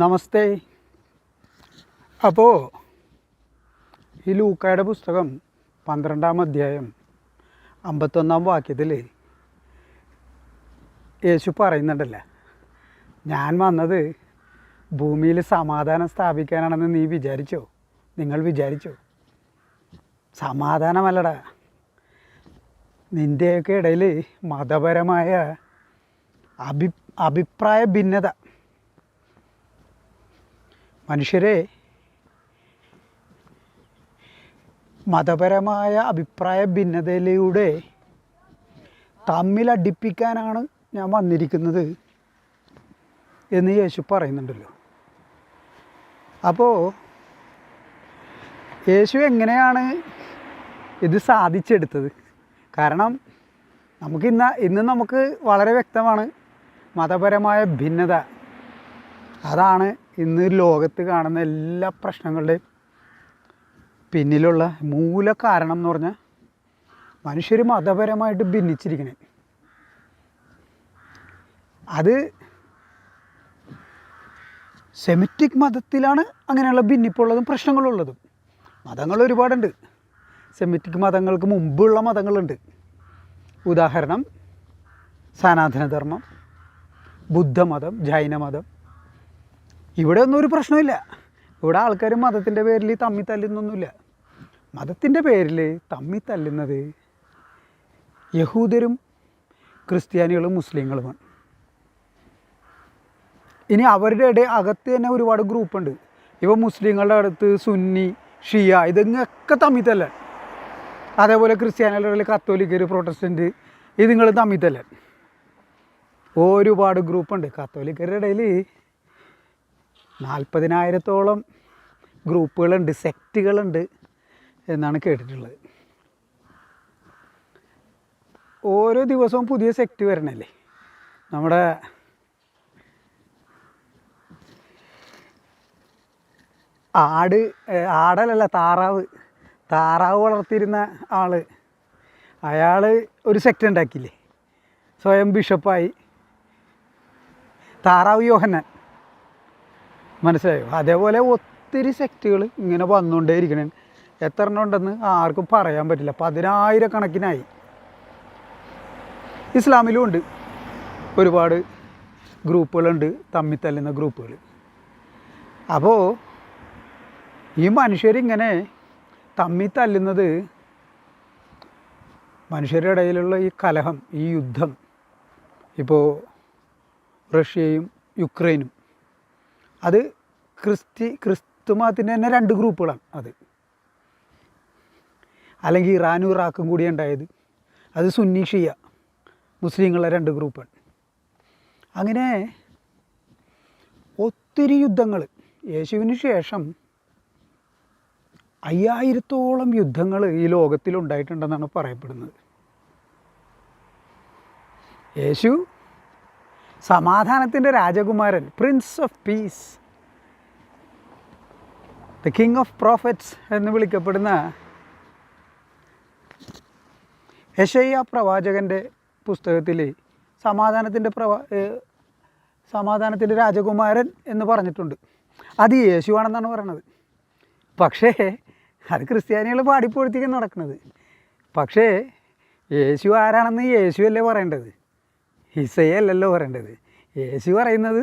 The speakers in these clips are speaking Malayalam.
നമസ്തേ. അപ്പോൾ ഈ ലൂക്കായുടെ പുസ്തകം 12-ാം അധ്യായം 51-ാം വാക്യത്തിൽ യേശു പറയുന്നുണ്ടല്ലോ, ഞാൻ വന്നത് ഭൂമിയിൽ സമാധാനം സ്ഥാപിക്കാനാണെന്ന് നിങ്ങൾ വിചാരിച്ചോ? സമാധാനമല്ലടാ, നിൻ്റെയൊക്കെ ഇടയിൽ മതപരമായ അഭിപ്രായ ഭിന്നത. മനുഷ്യരെ മതപരമായ അഭിപ്രായ ഭിന്നതയിലൂടെ തമ്മിലടിപ്പിക്കാനാണ് ഞാൻ വന്നിരിക്കുന്നത് എന്ന് യേശു പറയുന്നുണ്ടല്ലോ. അപ്പോൾ യേശു എങ്ങനെയാണ് ഇത് സാധിച്ചെടുത്തത്? കാരണം ഇന്ന് നമുക്ക് വളരെ വ്യക്തമാണ്, മതപരമായ ഭിന്നത അതാണ് ഇന്ന് ലോകത്ത് കാണുന്ന എല്ലാ പ്രശ്നങ്ങളുടെയും പിന്നിലുള്ള മൂല കാരണം എന്ന് പറഞ്ഞാൽ മനുഷ്യർ മതപരമായിട്ട് ഭിന്നിച്ചിരിക്കണേ. അത് സെമിറ്റിക് മതത്തിലാണ് അങ്ങനെയുള്ള ഭിന്നിപ്പുള്ളതും പ്രശ്നങ്ങളുള്ളതും. മതങ്ങൾ ഒരുപാടുണ്ട്. സെമിറ്റിക് മതങ്ങൾക്ക് മുമ്പുള്ള മതങ്ങളുണ്ട്. ഉദാഹരണം സനാതനധർമ്മം, ബുദ്ധമതം, ജൈനമതം. ഇവിടെ ഒന്നും ഒരു പ്രശ്നമില്ല. ഇവിടെ ആൾക്കാർ മതത്തിൻ്റെ പേരിൽ തമ്മി തല്ലുന്നൊന്നുമില്ല. മതത്തിൻ്റെ പേരിൽ തമ്മി തല്ലുന്നത് യഹൂദരും ക്രിസ്ത്യാനികളും മുസ്ലിങ്ങളുമാണ്. ഇനി അവരുടെ അകത്ത് തന്നെ ഒരുപാട് ഗ്രൂപ്പുണ്ട്. ഇവ മുസ്ലിങ്ങളുടെ അടുത്ത് സുന്നി, ഷിയ, ഇതൊക്കെ തമ്മി തല്ലാൻ. അതേപോലെ ക്രിസ്ത്യാനികളുടെ ഇടയിൽ കത്തോലിക്കർ, പ്രൊട്ടസ്റ്റൻറ്റ്, ഇതുങ്ങൾ തമ്മി തല്ലാൻ ഒരുപാട് ഗ്രൂപ്പുണ്ട്. കത്തോലിക്കരുടെ ഇടയിൽ 40,000-ഓളം ഗ്രൂപ്പുകളുണ്ട്, സെക്റ്റുകളുണ്ട് എന്നാണ് കേട്ടിട്ടുള്ളത്. ഓരോ ദിവസവും പുതിയ സെക്റ്റ് വരണല്ലേ. നമ്മുടെ താറാവ് വളർത്തിയിരുന്ന അയാൾ ഒരു സെക്റ്റ് ഉണ്ടാക്കിയില്ലേ, സ്വയം ബിഷപ്പായി. താറാവ് യോഹന്നാൻ, മനസ്സിലായോ? അതേപോലെ ഒത്തിരി സെക്റ്റുകൾ ഇങ്ങനെ വന്നുകൊണ്ടേയിരിക്കണേ. എത്ര എണ്ണം ഉണ്ടെന്ന് ആർക്കും പറയാൻ പറ്റില്ല. 10,000-കണക്കിനായി. ഇസ്ലാമിലും ഉണ്ട് ഒരുപാട് ഗ്രൂപ്പുകളുണ്ട്, തമ്മിത്തല്ലുന്ന ഗ്രൂപ്പുകൾ. അപ്പോൾ ഈ മനുഷ്യരിങ്ങനെ തമ്മിത്തല്ലുന്നത്, മനുഷ്യരുടെ ഇടയിലുള്ള ഈ കലഹം, ഈ യുദ്ധം, ഇപ്പോൾ റഷ്യയും യുക്രൈനും, അത് ക്രിസ്തു മതത്തിൻ്റെ തന്നെ 2 ഗ്രൂപ്പുകളാണ്. അല്ലെങ്കിൽ ഇറാനും ഇറാഖും കൂടി ഉണ്ടായത്. അത് സുന്നി, ഷിയ, മുസ്ലിങ്ങളുടെ 2 ഗ്രൂപ്പാണ്. അങ്ങനെ ഒത്തിരി യുദ്ധങ്ങൾ. യേശുവിന് ശേഷം 5000-ഓളം യുദ്ധങ്ങൾ ഈ ലോകത്തിലുണ്ടായിട്ടുണ്ടെന്നാണ് പറയപ്പെടുന്നത്. യേശു സമാധാനത്തിൻ്റെ രാജകുമാരൻ, prince of peace, the king of prophets എന്ന് വിളിക്കപ്പെടുന്ന യെശയ്യാ പ്രവാചകൻ്റെ പുസ്തകത്തിൽ സമാധാനത്തിൻ്റെ രാജകുമാരൻ എന്ന് പറഞ്ഞിട്ടുണ്ട്. അത് യേശുവാണെന്നാണ് പറയണത്. പക്ഷേ അത് ക്രിസ്ത്യാനികൾ പാടിപ്പൊഴുത്തിക്കാൻ നടക്കുന്നത്. പക്ഷേ യേശു ആരാണെന്ന് യേശുവല്ലേ പറയേണ്ടത്, യിസയ്യല്ലല്ലോ പറയേണ്ടത്. യേശു പറയുന്നത്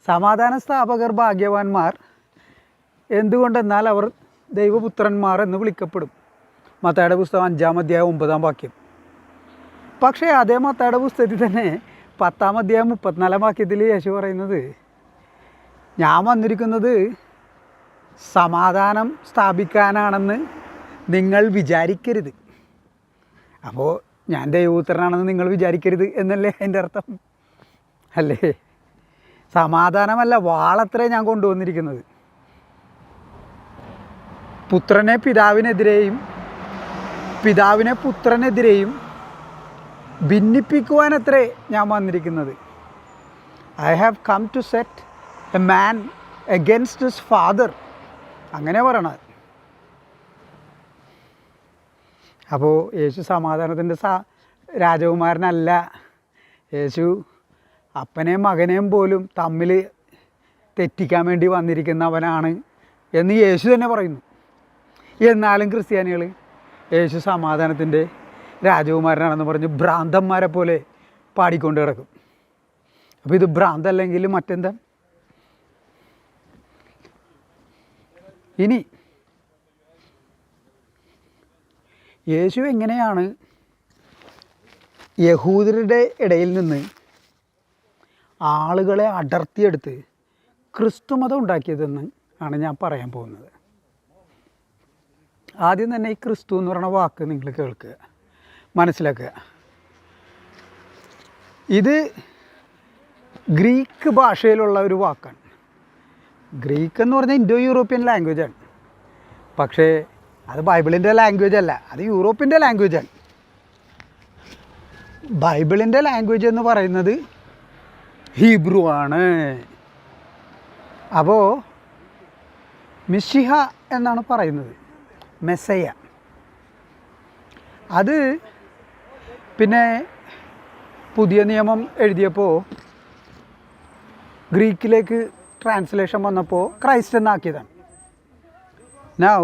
സമാധാന സ്ഥാപകർ ഭാഗ്യവാന്മാർ, എന്തുകൊണ്ടെന്നാൽ അവർ ദൈവപുത്രന്മാർ എന്ന് വിളിക്കപ്പെടും. മത്തായിയുടെ പുസ്തകം 5-ാം അധ്യായം 9-ാം വാക്യം. പക്ഷേ അതേ മത്തായിയുടെ പുസ്തകത്തിൽ തന്നെ 10-ാം അധ്യായം 34-ാം വാക്യത്തിൽ യേശു പറയുന്നത്, ഞാൻ വന്നിരിക്കുന്നത് സമാധാനം സ്ഥാപിക്കാനാണെന്ന് നിങ്ങൾ വിചാരിക്കരുത്. അപ്പോൾ ഞാൻ ദൈവപുത്രനാണെന്ന് നിങ്ങൾ വിചാരിക്കരുത് എന്നല്ലേ അതിൻ്റെ അർത്ഥം? അല്ലേ? സമാധാനമല്ല, വാളത്രേ ഞാൻ കൊണ്ടുവന്നിരിക്കുന്നത്. പുത്രനെ പിതാവിനെതിരെയും പിതാവിനെ പുത്രനെതിരെയും ഭിന്നിപ്പിക്കുവാനത്രേ ഞാൻ വന്നിരിക്കുന്നത്. I have come to set a man against his father, അങ്ങനെ പറയണത്. അപ്പോൾ യേശു സമാധാനത്തിൻ്റെ രാജകുമാരനല്ല. യേശു അപ്പനെയും മകനെയും പോലും തമ്മിൽ തെറ്റിക്കാൻ വേണ്ടി വന്നിരിക്കുന്നവനാണ് എന്ന് യേശു തന്നെ പറയുന്നു. എന്നാലും ക്രിസ്ത്യാനികൾ യേശു സമാധാനത്തിൻ്റെ രാജകുമാരനാണെന്ന് പറഞ്ഞ് ഭ്രാന്തന്മാരെ പോലെ പാടിക്കൊണ്ട് കിടക്കും. അപ്പോൾ ഇത് ഭ്രാന്തല്ലെങ്കിൽ മറ്റെന്താ? ഇനി യേശു എങ്ങനെയാണ് യഹൂദരുടെ ഇടയിൽ നിന്ന് ആളുകളെ അടർത്തിയെടുത്ത് ക്രിസ്തുമതം ഉണ്ടാക്കിയതെന്ന് ആണ് ഞാൻ പറയാൻ പോകുന്നത്. ആദ്യം തന്നെ ഈ ക്രിസ്തു എന്ന് പറയുന്ന വാക്ക് നിങ്ങൾ കേൾക്കുക, മനസ്സിലാക്കുക. ഇത് ഗ്രീക്ക് ഭാഷയിലുള്ള ഒരു വാക്കാണ്. ഗ്രീക്ക് എന്ന് പറഞ്ഞാൽ ഇൻഡോ യൂറോപ്യൻ ലാംഗ്വേജാണ്. പക്ഷേ അത് ബൈബിളിൻ്റെ ലാംഗ്വേജ് അല്ല, അത് യൂറോപ്പിൻ്റെ ലാംഗ്വേജാണ്. ബൈബിളിൻ്റെ ലാംഗ്വേജ് എന്ന് പറയുന്നത് ഹീബ്രു ആണ്. അപ്പോൾ മിശിഹ എന്നാണ് പറയുന്നത്, മെസ്സയ്യ. അത് പിന്നെ പുതിയ നിയമം എഴുതിയപ്പോൾ ഗ്രീക്കിലേക്ക് ട്രാൻസ്ലേഷൻ വന്നപ്പോൾ ക്രൈസ്റ്റ് എന്നാക്കിയതാണ്. നൗ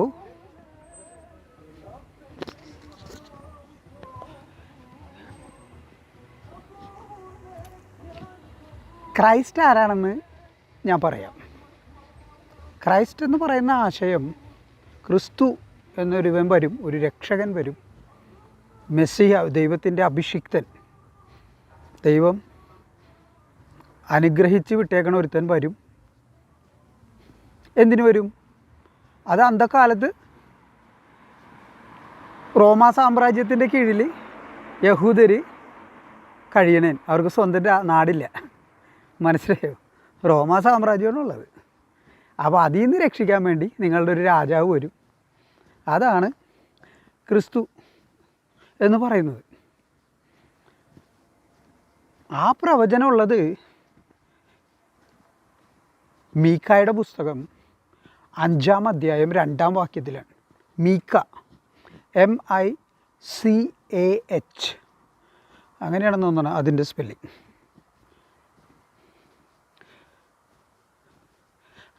ക്രൈസ്റ്റ് ആരാണെന്ന് ഞാൻ പറയാം. ക്രൈസ്റ്റ് എന്ന് പറയുന്ന ആശയം, ക്രിസ്തു എന്നൊരുവൻ വരും, ഒരു രക്ഷകൻ വരും, മെസ്സിയ, ദൈവത്തിൻ്റെ അഭിഷിക്തൻ, ദൈവം അനുഗ്രഹിച്ച് വിട്ടേക്കണ ഒരുത്തൻ വരും. എന്തിനു വരും? അത് അന്ധകാലത്ത് റോമാ സാമ്രാജ്യത്തിൻ്റെ കീഴിൽ യഹൂദർ കഴിയണേൻ, അവർക്ക് സ്വന്തം നാടില്ല. മനസ്സിലായോ? റോമാ സാമ്രാജ്യമാണുള്ളത്. അപ്പോൾ അതിൽ നിന്ന് രക്ഷിക്കാൻ വേണ്ടി നിങ്ങളുടെ ഒരു രാജാവ് വരും. അതാണ് ക്രിസ്തു എന്ന് പറയുന്നത്. ആ പ്രവചനമുള്ളത് മീക്കായുടെ പുസ്തകം 5-ാം അധ്യായം 2-ാം വാക്യത്തിലാണ്. മീക്ക, MICAH, അങ്ങനെയാണെന്ന് തോന്നണം അതിൻ്റെ സ്പെല്ലിങ്.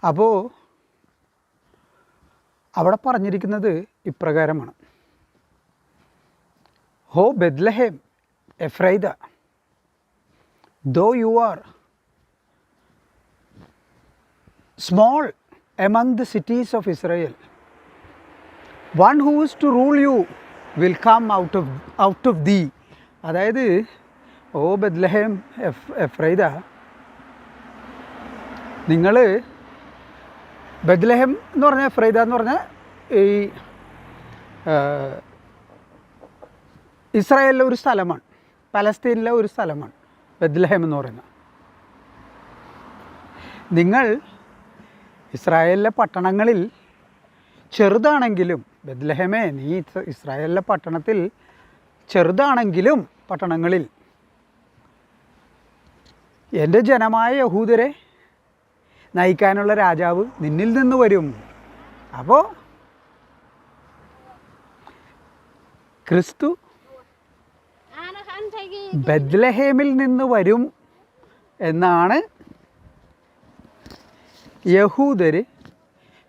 അപ്പോൾ അവിടെ പറഞ്ഞിരിക്കുന്നത് ഇപ്രകാരമാണ്: ഹോ Bethlehem എഫ്രൈദ, though you are small among the cities of Israel, one who is to rule you will come out of thee. അതായത് ഓ ബെത്ലഹേം എഫ്രൈദ, നിങ്ങൾ ബെത്ലഹേം എന്ന് പറഞ്ഞാൽ, എഫ്രൈദ എന്ന് പറഞ്ഞാൽ ഈ ഇസ്രായേലിലെ ഒരു സ്ഥലമാണ്, പലസ്തീനിലെ ഒരു സ്ഥലമാണ് ബെത്ലഹേം എന്ന് പറയുന്നത്. നിങ്ങൾ ഇസ്രായേലിലെ പട്ടണങ്ങളിൽ ചെറുതാണെങ്കിലും, ബെത്ലഹേമേ നീ ഇസ്രായേലിലെ പട്ടണത്തിൽ ചെറുതാണെങ്കിലും പട്ടണങ്ങളിൽ എൻ്റെ ജനമായ യഹൂദരെ നയിക്കാനുള്ള രാജാവ് നിന്നിൽ നിന്ന് വരും. അപ്പോൾ ക്രിസ്തു ബെത്ലഹേമിൽ നിന്ന് വരും എന്നാണ് യഹൂദർ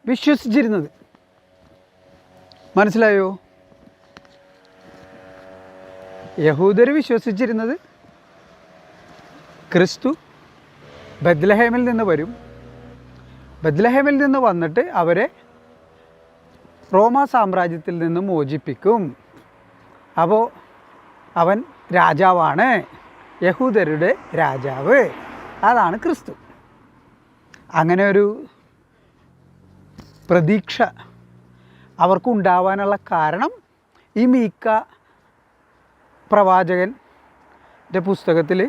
വിശ്വസിച്ചിരുന്നത്. മനസ്സിലായോ? യഹൂദർ വിശ്വസിച്ചിരുന്നത് ക്രിസ്തു ബെത്ലഹേമിൽ നിന്ന് വരും, ബെത്ലഹേമിൽ നിന്ന് വന്നിട്ട് അവരെ റോമാ സാമ്രാജ്യത്തിൽ നിന്ന് മോചിപ്പിക്കും. അപ്പോൾ അവൻ രാജാവാണ്, യഹൂദരുടെ രാജാവ്. അതാണ് ക്രിസ്തു. അങ്ങനെ ഒരു പ്രതീക്ഷ അവർക്കുണ്ടാവാനുള്ള കാരണം ഈ മീക്ക പ്രവാചകൻ്റെ പുസ്തകത്തിൽ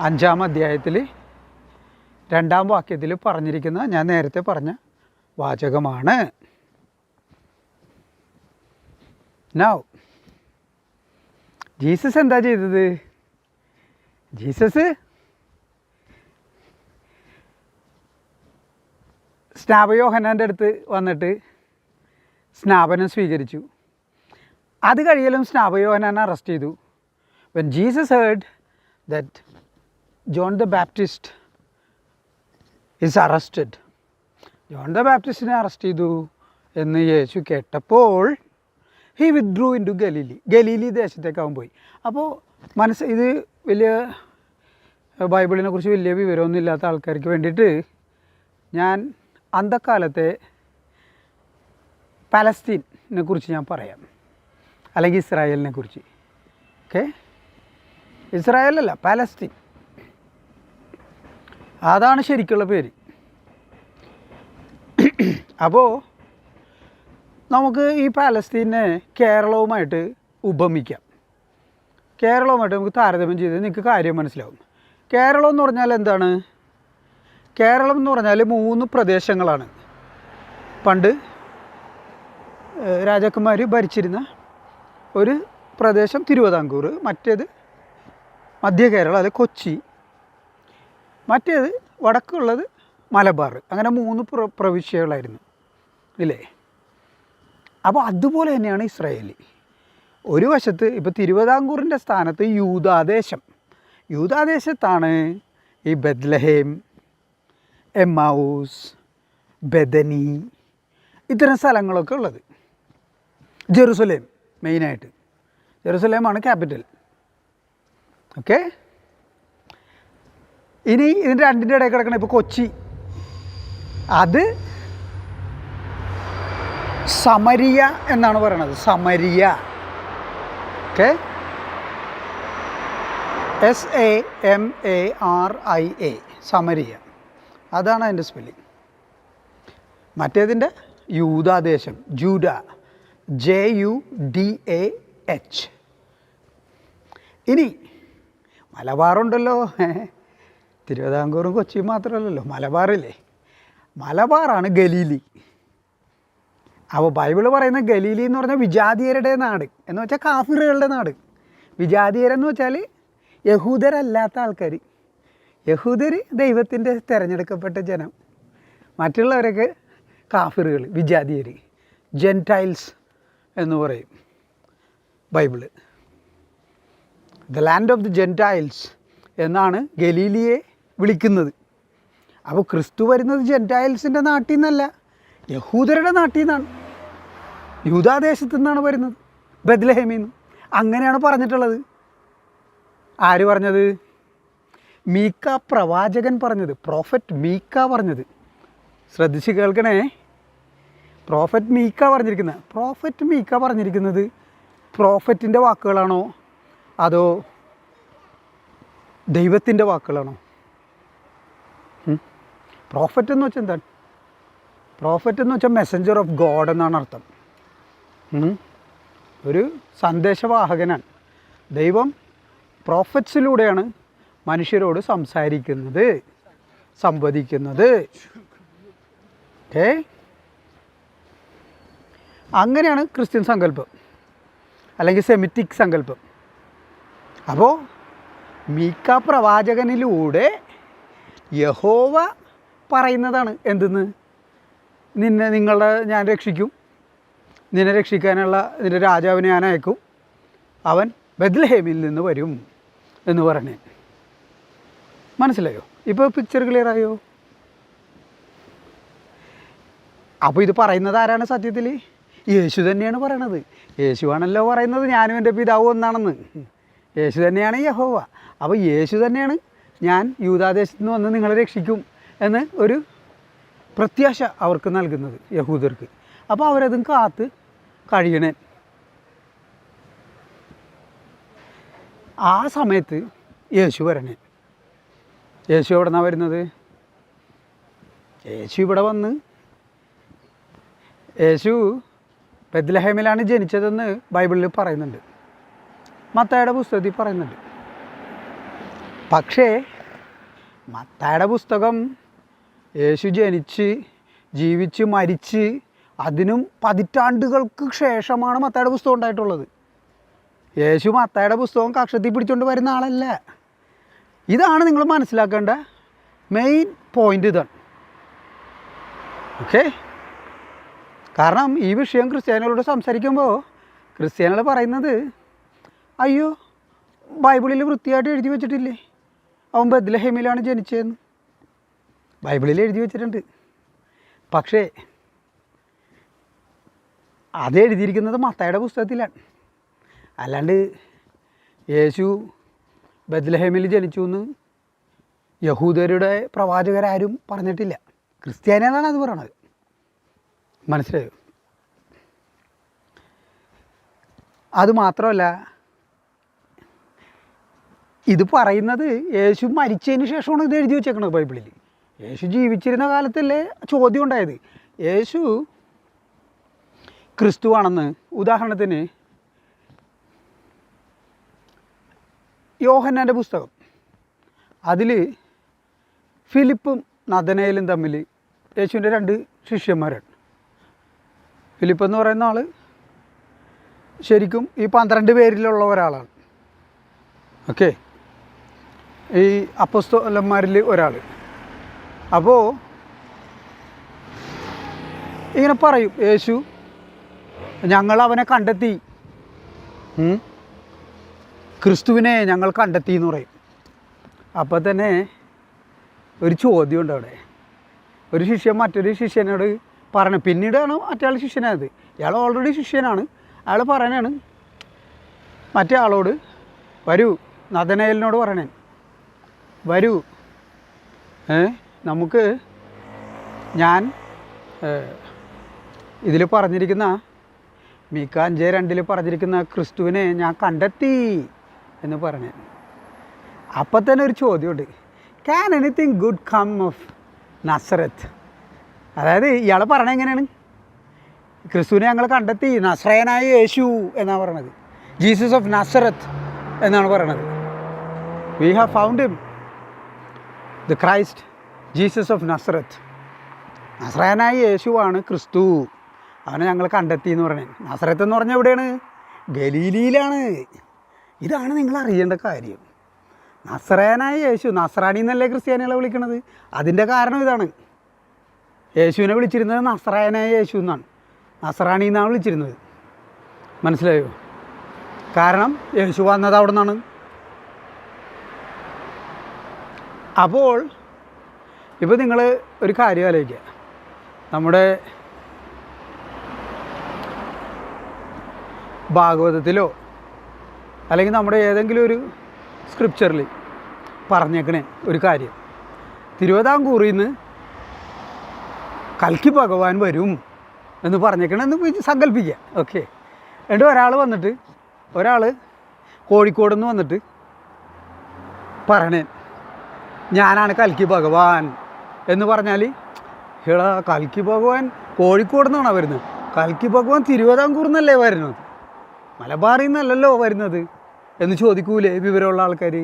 5-ാം അധ്യായത്തിൽ 2-ാം വാക്യത്തിൽ പറഞ്ഞിരിക്കുന്ന, ഞാൻ നേരത്തെ പറഞ്ഞ വാചകമാണ്. നൗ ജീസസ് എന്താ ചെയ്തത്? ജീസസ് സ്നാപയോഹന്നാൻ്റെ അടുത്ത് വന്നിട്ട് സ്നാപനം സ്വീകരിച്ചു. അത് കഴിയലും സ്നാപയോഹന്നാനെ അറസ്റ്റ് ചെയ്തു. When Jesus heard that John the Baptist is arrested. John the ബാപ്റ്റിസ്റ്റിനെ അറസ്റ്റ് ചെയ്തു എന്ന് യേശു കേട്ടപ്പോൾ he withdrew into Galilee ദേശത്തേക്കാവും പോയി. അപ്പോൾ ഇത് വലിയ ബൈബിളിനെ കുറിച്ച് വലിയ വിവരമൊന്നും ഇല്ലാത്ത ആൾക്കാർക്ക് വേണ്ടിയിട്ട് ഞാൻ അന്തക്കാലത്തെ പാലസ്തീനെ കുറിച്ച് ഞാൻ പറയാം, അല്ലെങ്കിൽ ഇസ്രായേലിനെ കുറിച്ച്. ഓക്കെ, ഇസ്രായേലല്ല, പാലസ്തീൻ, അതാണ് ശരിക്കുള്ള പേര്. അപ്പോൾ നമുക്ക് ഈ പാലസ്തീനെ കേരളവുമായിട്ട് ഉപമിക്കാം. കേരളവുമായിട്ട് നമുക്ക് താരതമ്യം ചെയ്ത് നിങ്ങൾക്ക് കാര്യം മനസ്സിലാവും. കേരളം എന്ന് പറഞ്ഞാൽ എന്താണ്? കേരളം എന്ന് പറഞ്ഞാൽ 3 പ്രദേശങ്ങളാണ്. പണ്ട് രാജാക്കന്മാർ ഭരിച്ചിരുന്ന ഒരു പ്രദേശം തിരുവിതാംകൂർ, മറ്റേത് മധ്യ കേരളം അല്ലെ കൊച്ചി, മറ്റേത് വടക്കുള്ളത് മലബാർ. അങ്ങനെ 3 പ്രവിശ്യകളായിരുന്നു ഇല്ലേ? അപ്പോൾ അതുപോലെ തന്നെയാണ് ഇസ്രായേൽ. ഒരു വശത്ത് ഇപ്പോൾ തിരുവിതാംകൂറിൻ്റെ സ്ഥാനത്ത് യൂദാദേശത്താണ് ഈ ബെത്ലഹേം, എമ്മാവൂസ്, ബെദനി, ഇത്തരം സ്ഥലങ്ങളൊക്കെ ഉള്ളത്. ജെറുസലേം മെയിനായിട്ട്, ജെറുസലേമാണ് ക്യാപിറ്റൽ. ഓക്കെ, ഇനി ഇതിൻ്റെ രണ്ടിൻ്റെ ഇടയിൽ കിടക്കണം ഇപ്പോൾ കൊച്ചി, അത് സമരിയ എന്നാണ് പറയണത്. സമരിയ. ഓക്കെ, SAMARIA, സമരിയ, അതാണ് അതിൻ്റെ സ്പെല്ലിങ്. മറ്റേതിൻ്റെ യൂദാദേശം, ജൂഡ, JUDAH. ഇനി മലബാറുണ്ടല്ലോ, തിരുവിതാംകൂറും കൊച്ചിയും മാത്രമല്ലല്ലോ, മലബാറില്ലേ? മലബാറാണ് ഗലീലി. അപ്പോൾ ബൈബിള് പറയുന്ന ഗലീലി എന്ന് പറഞ്ഞാൽ വിജാതീയരുടെ നാട് എന്ന് വെച്ചാൽ കാഫിറുകളുടെ നാട്. വിജാതീയരെന്ന് വെച്ചാൽ യഹൂദരല്ലാത്ത ആൾക്കാർ. യഹൂദർ ദൈവത്തിൻ്റെ തിരഞ്ഞെടുക്കപ്പെട്ട ജനം, മറ്റുള്ളവരൊക്കെ കാഫിറുകൾ, വിജാതീയർ, ജെൻറ്റൈൽസ് എന്ന് പറയും Bible. The land of the Gentiles എന്നാണ് ഗലീലിയെ വിളിക്കുന്നത്. അപ്പോൾ ക്രിസ്തു വരുന്നത് ജെൻറ്റൈൽസിൻ്റെ നാട്ടിൽ നിന്നല്ല, യഹൂദരുടെ നാട്ടിൽ നിന്നാണ്, യൂദാദേശത്തു നിന്നാണ് വരുന്നത്, ബെത്ലഹേമിൽ നിന്ന്. അങ്ങനെയാണ് പറഞ്ഞിട്ടുള്ളത്. ആര് പറഞ്ഞത്? മീക്ക പ്രവാചകൻ പറഞ്ഞത്, പ്രോഫറ്റ് മീക്ക പറഞ്ഞത്. ശ്രദ്ധിച്ച് കേൾക്കണേ, പ്രോഫറ്റ് മീക്ക പറഞ്ഞിരിക്കുന്നത്. പ്രോഫറ്റ് മീക്ക പറഞ്ഞിരിക്കുന്നത് പ്രോഫറ്റിൻ്റെ വാക്കുകളാണോ അതോ ദൈവത്തിൻ്റെ വാക്കുകളാണോ? പ്രോഫറ്റ് എന്ന് വെച്ചാൽ എന്താണ്? പ്രോഫറ്റ് എന്ന് വെച്ചാൽ മെസ്സഞ്ചർ ഓഫ് ഗോഡ് എന്നാണ് അർത്ഥം. ഒരു സന്ദേശവാഹകനാണ്. ദൈവം പ്രോഫറ്റ്സിലൂടെയാണ് മനുഷ്യരോട് സംവദിക്കുന്നത്. ഓക്കേ, അങ്ങനെയാണ് ക്രിസ്ത്യൻ സങ്കല്പം, അല്ലെങ്കിൽ സെമിറ്റിക് സങ്കല്പം. അപ്പോൾ മീക്ക പ്രവാചകനിലൂടെ യഹോവ പറയുന്നതാണ് എന്തെന്ന്? ഞാൻ രക്ഷിക്കും, നിന്നെ രക്ഷിക്കാനുള്ള നിൻ്റെ രാജാവിനെ ഞാൻ അയക്കും, അവൻ ബെത്ലഹേമിൽ നിന്ന് വരും എന്ന് പറഞ്ഞേ. മനസ്സിലായോ? ഇപ്പോൾ പിക്ചർ ക്ലിയർ ആയോ? അപ്പോൾ ഇത് പറയുന്നത് ആരാണ് സത്യത്തിൽ? യേശു തന്നെയാണ് പറയണത്. യേശുവാണല്ലോ പറയുന്നത് ഞാനും എൻ്റെ പിതാവ് ഒന്നാണെന്ന്. യേശു തന്നെയാണ് യഹോവ. അപ്പോൾ യേശു തന്നെയാണ് ഞാൻ യൂദാദേശത്ത് നിന്ന് വന്ന് നിങ്ങളെ രക്ഷിക്കും എന്ന് ഒരു പ്രത്യാശ അവർക്ക് നൽകുന്നത്, യഹൂദർക്ക്. അപ്പോൾ അവരതും കാത്ത് കഴിയണേ. ആ സമയത്ത് യേശു വരണേ. യേശു എവിടെ നിന്നാണ് വരുന്നത്? യേശു ഇവിടെ വന്ന്, യേശു ബെത്ലഹേമിലാണ് ജനിച്ചതെന്ന് ബൈബിളിൽ പറയുന്നുണ്ട്, മത്തായിയുടെ പുസ്തകത്തിൽ പറയുന്നുണ്ട്. പക്ഷേ മത്തായിയുടെ പുസ്തകം യേശു ജനിച്ച് ജീവിച്ച് മരിച്ച് അതിനും പതിറ്റാണ്ടുകൾക്ക് ശേഷമാണ് മത്തായിയുടെ പുസ്തകം ഉണ്ടായിട്ടുള്ളത്. യേശു മത്തായിയുടെ പുസ്തകം കക്ഷത്തിൽ പിടിച്ചുകൊണ്ട് വരുന്ന ആളല്ല. ഇതാണ് നിങ്ങൾ മനസ്സിലാക്കേണ്ട മെയിൻ പോയിൻ്റ്, ഇതാണ്. ഓക്കെ, കാരണം ഈ വിഷയം ക്രിസ്ത്യാനികളോട് സംസാരിക്കുമ്പോൾ ക്രിസ്ത്യാനികൾ പറയുന്നത്, അയ്യോ ബൈബിളിൽ വൃത്തിയായിട്ട് എഴുതി വെച്ചിട്ടില്ലേ അവൻ ബെത്ലഹേമിലാണ് ജനിച്ചതെന്ന്. ബൈബിളിൽ എഴുതി വെച്ചിട്ടുണ്ട്. പക്ഷേ അത് എഴുതിയിരിക്കുന്നത് മത്തായിയുടെ പുസ്തകത്തിലാണ്. അല്ലാണ്ട് യേശു ബത്ലഹേമിൽ ജനിച്ചു എന്ന് യഹൂദരുടെ പ്രവാചകരാരും പറഞ്ഞിട്ടില്ല. ക്രിസ്ത്യാനികളാണ് അത് പറയണത്. മനസ്സിലായോ? അത് മാത്രമല്ല, ഇത് പറയുന്നത് യേശു മരിച്ചതിന് ശേഷമാണ് ഇത് എഴുതി വെച്ചേക്കണത് ബൈബിളിൽ. യേശു ജീവിച്ചിരുന്ന കാലത്തല്ലേ ചോദ്യം ഉണ്ടായത്. യേശു ക്രിസ്തുവാണെന്ന് ഉദാഹരണത്തിന് യോഹന്നാൻ്റെ പുസ്തകം, അതിൽ ഫിലിപ്പും നഥനയേലും തമ്മിൽ യേശുവിൻ്റെ 2 ശിഷ്യന്മാരാണ്. ഫിലിപ്പ് എന്ന് പറയുന്ന ആൾ ശരിക്കും ഈ 12 പേരിലുള്ള ഒരാളാണ്. ഓക്കെ, ഈ അപ്പോസ്തലന്മാരിൽ ഒരാൾ. അപ്പോൾ ഇങ്ങനെ പറയും, യേശു ഞങ്ങൾ അവനെ കണ്ടെത്തി, ക്രിസ്തുവിനെ ഞങ്ങൾ കണ്ടെത്തി എന്ന് പറയും. അപ്പോൾ തന്നെ ഒരു ചോദ്യമുണ്ട് അവിടെ. ഒരു ശിഷ്യൻ മറ്റൊരു ശിഷ്യനോട് പറഞ്ഞു, പിന്നീടാണ് മറ്റേ ശിഷ്യനായത്. ഇയാൾ ഓൾറെഡി ശിഷ്യനാണ്. അയാൾ പറയണാണ് മറ്റേ ആളോട്, വരൂ, നഥനയേലിനോട് പറയണേ, വരൂ, നമുക്ക് ഞാൻ ഇതിൽ പറഞ്ഞിരിക്കുന്ന മീക്ക 5:2 പറഞ്ഞിരിക്കുന്ന ക്രിസ്തുവിനെ ഞാൻ കണ്ടെത്തി എന്ന് പറഞ്ഞേ. അപ്പം തന്നെ ഒരു ചോദ്യമുണ്ട്, can anything good come of Nazareth? അതായത് ഇയാൾ പറയണത് എങ്ങനെയാണ്? ക്രിസ്തുവിനെ ഞങ്ങൾ കണ്ടെത്തി, നസ്രയനായ യേശു എന്നാണ് പറയണത്. ജീസസ് ഓഫ് നസറത്ത് എന്നാണ് പറയണത്. We have found him, the Christ Jesus of Nazareth. നസ്രയനായ യേശുവാണ് ക്രിസ്തു, അവനെ ഞങ്ങൾ കണ്ടെത്തി എന്ന് പറയണേ. നസറത്ത് എന്ന് പറഞ്ഞാൽ എവിടെയാണ്? ഗലീലയിലാണ്. ഇതാണ് നിങ്ങൾ അറിയേണ്ട കാര്യം. നസ്രയനായ യേശു, നസ്രാണി എന്നല്ലേ ക്രിസ്ത്യാനികളെ വിളിക്കണത്. അതിൻ്റെ കാരണം ഇതാണ്. യേശുവിനെ വിളിച്ചിരുന്നത് നസ്രായനായ യേശു എന്നാണ്, നസ്രാണി എന്നാണ് വിളിച്ചിരുന്നത്. മനസ്സിലായോ? കാരണം യേശു വന്നത് അവിടെ നിന്നാണ്. അപ്പോൾ ഇപ്പോൾ നിങ്ങൾ ഒരു കാര്യം ആലോചിക്കുക, നമ്മുടെ ഭാഗവതത്തിലോ അല്ലെങ്കിൽ നമ്മുടെ ഏതെങ്കിലും ഒരു സ്ക്രിപ്ചറിൽ പറഞ്ഞേക്കണേ ഒരു കാര്യം, തിരുവിതാംകൂറിൽ നിന്ന് കൽക്കി ഭഗവാൻ വരും എന്ന് പറഞ്ഞേക്കണമെന്ന് സങ്കല്പിക്കുക. ഓക്കെ, എന്നിട്ട് ഒരാൾ കോഴിക്കോട് നിന്ന് വന്നിട്ട് പറയണേ ഞാനാണ് കൽക്കി ഭഗവാൻ എന്ന് പറഞ്ഞാൽ, എടാ കൽക്കി ഭഗവാൻ കോഴിക്കോട് നിന്നാണ് വരുന്നത്, കൽക്കി ഭഗവാൻ തിരുവിതാംകൂറിൽ നിന്നല്ലേ വരുന്നത്, മലബാറിൽ നിന്നല്ലല്ലോ വരുന്നത് എന്ന് ചോദിക്കൂലേ വിവരമുള്ള ആൾക്കാർ?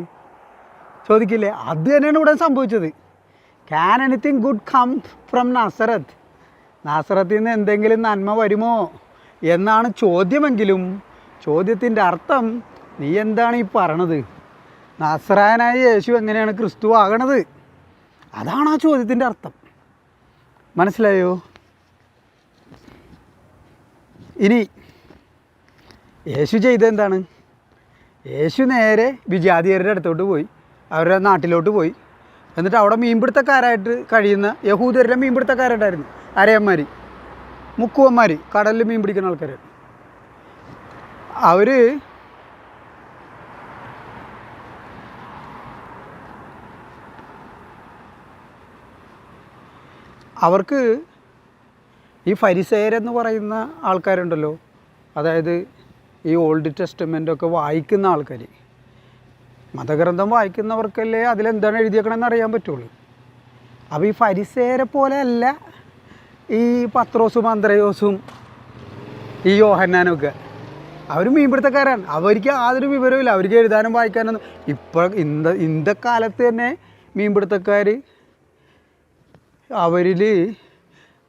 ചോദിക്കില്ലേ? അത് തന്നെയാണ് ഇവിടെ സംഭവിച്ചത്. Can anything good come from Nazareth? നാസറത്തിൽ നിന്ന് എന്തെങ്കിലും നന്മ വരുമോ എന്നാണ് ചോദ്യമെങ്കിലും ചോദ്യത്തിൻ്റെ അർത്ഥം നീ എന്താണ് ഈ പറയണത്? നസ്രായനായ യേശു എങ്ങനെയാണ് ക്രിസ്തു ആകണത്? അതാണ് ആ ചോദ്യത്തിൻ്റെ അർത്ഥം. മനസ്സിലായോ? ഇനി യേശു ചെയ്തത് എന്താണ്? യേശു നേരെ വിജാതിയരുടെ അടുത്തോട്ട് പോയി, അവരുടെ നാട്ടിലോട്ട് പോയി. എന്നിട്ട് അവിടെ മീൻപിടുത്തക്കാരായിട്ട് കഴിയുന്ന യഹൂദരുടെ മീൻപിടുത്തക്കാരായിട്ടായിരുന്നു അരയന്മാർ, മുക്കുവന്മാർ, കടലിൽ മീൻ പിടിക്കുന്ന ആൾക്കാർ. അവർക്ക് ഈ ഫരിസേയരെന്ന് പറയുന്ന ആൾക്കാരുണ്ടല്ലോ, അതായത് ഈ ഓൾഡ് ടെസ്റ്റമെൻ്റൊക്കെ വായിക്കുന്ന ആൾക്കാർ, മതഗ്രന്ഥം വായിക്കുന്നവർക്കല്ലേ അതിലെന്താണ് എഴുതിയേക്കണമെന്ന് അറിയാൻ പറ്റുള്ളൂ. അപ്പോൾ ഈ ഫരിസേയരെ പോലെ അല്ല ഈ പത്രോസും അന്ത്രയോസും ഈ യോഹന്നാനൊക്കെ. അവർ മീൻപിടുത്തക്കാരാണ്, അവർക്ക് യാതൊരു വിവരമില്ല, അവർക്ക് എഴുതാനും വായിക്കാനൊന്നും. ഇന്നത്തെ കാലത്ത് തന്നെ മീൻപിടുത്തക്കാർ, അവരിൽ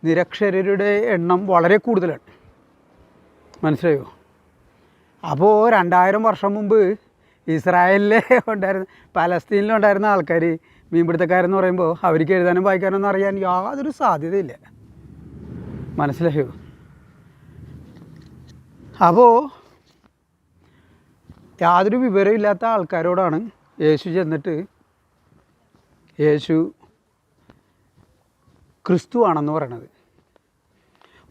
നിരക്ഷരരുടെ എണ്ണം വളരെ കൂടുതലാണ്. മനസ്സിലായോ? അപ്പോൾ 2000 വർഷം മുമ്പ് ഇസ്രായേലിലെ ഉണ്ടായിരുന്ന, പലസ്തീനിലുണ്ടായിരുന്ന ആൾക്കാർ മീൻപിടുത്തക്കാരെന്ന് പറയുമ്പോൾ അവർക്ക് എഴുതാനും വായിക്കാനൊന്നും അറിയാൻ യാതൊരു സാധ്യതയില്ല. മനസ്സിലായോ? അപ്പോൾ യാതൊരു വിവരമില്ലാത്ത ആൾക്കാരോടാണ് യേശു ചെന്നിട്ട്, യേശു ക്രിസ്തുവാണെന്ന് പറയണത്.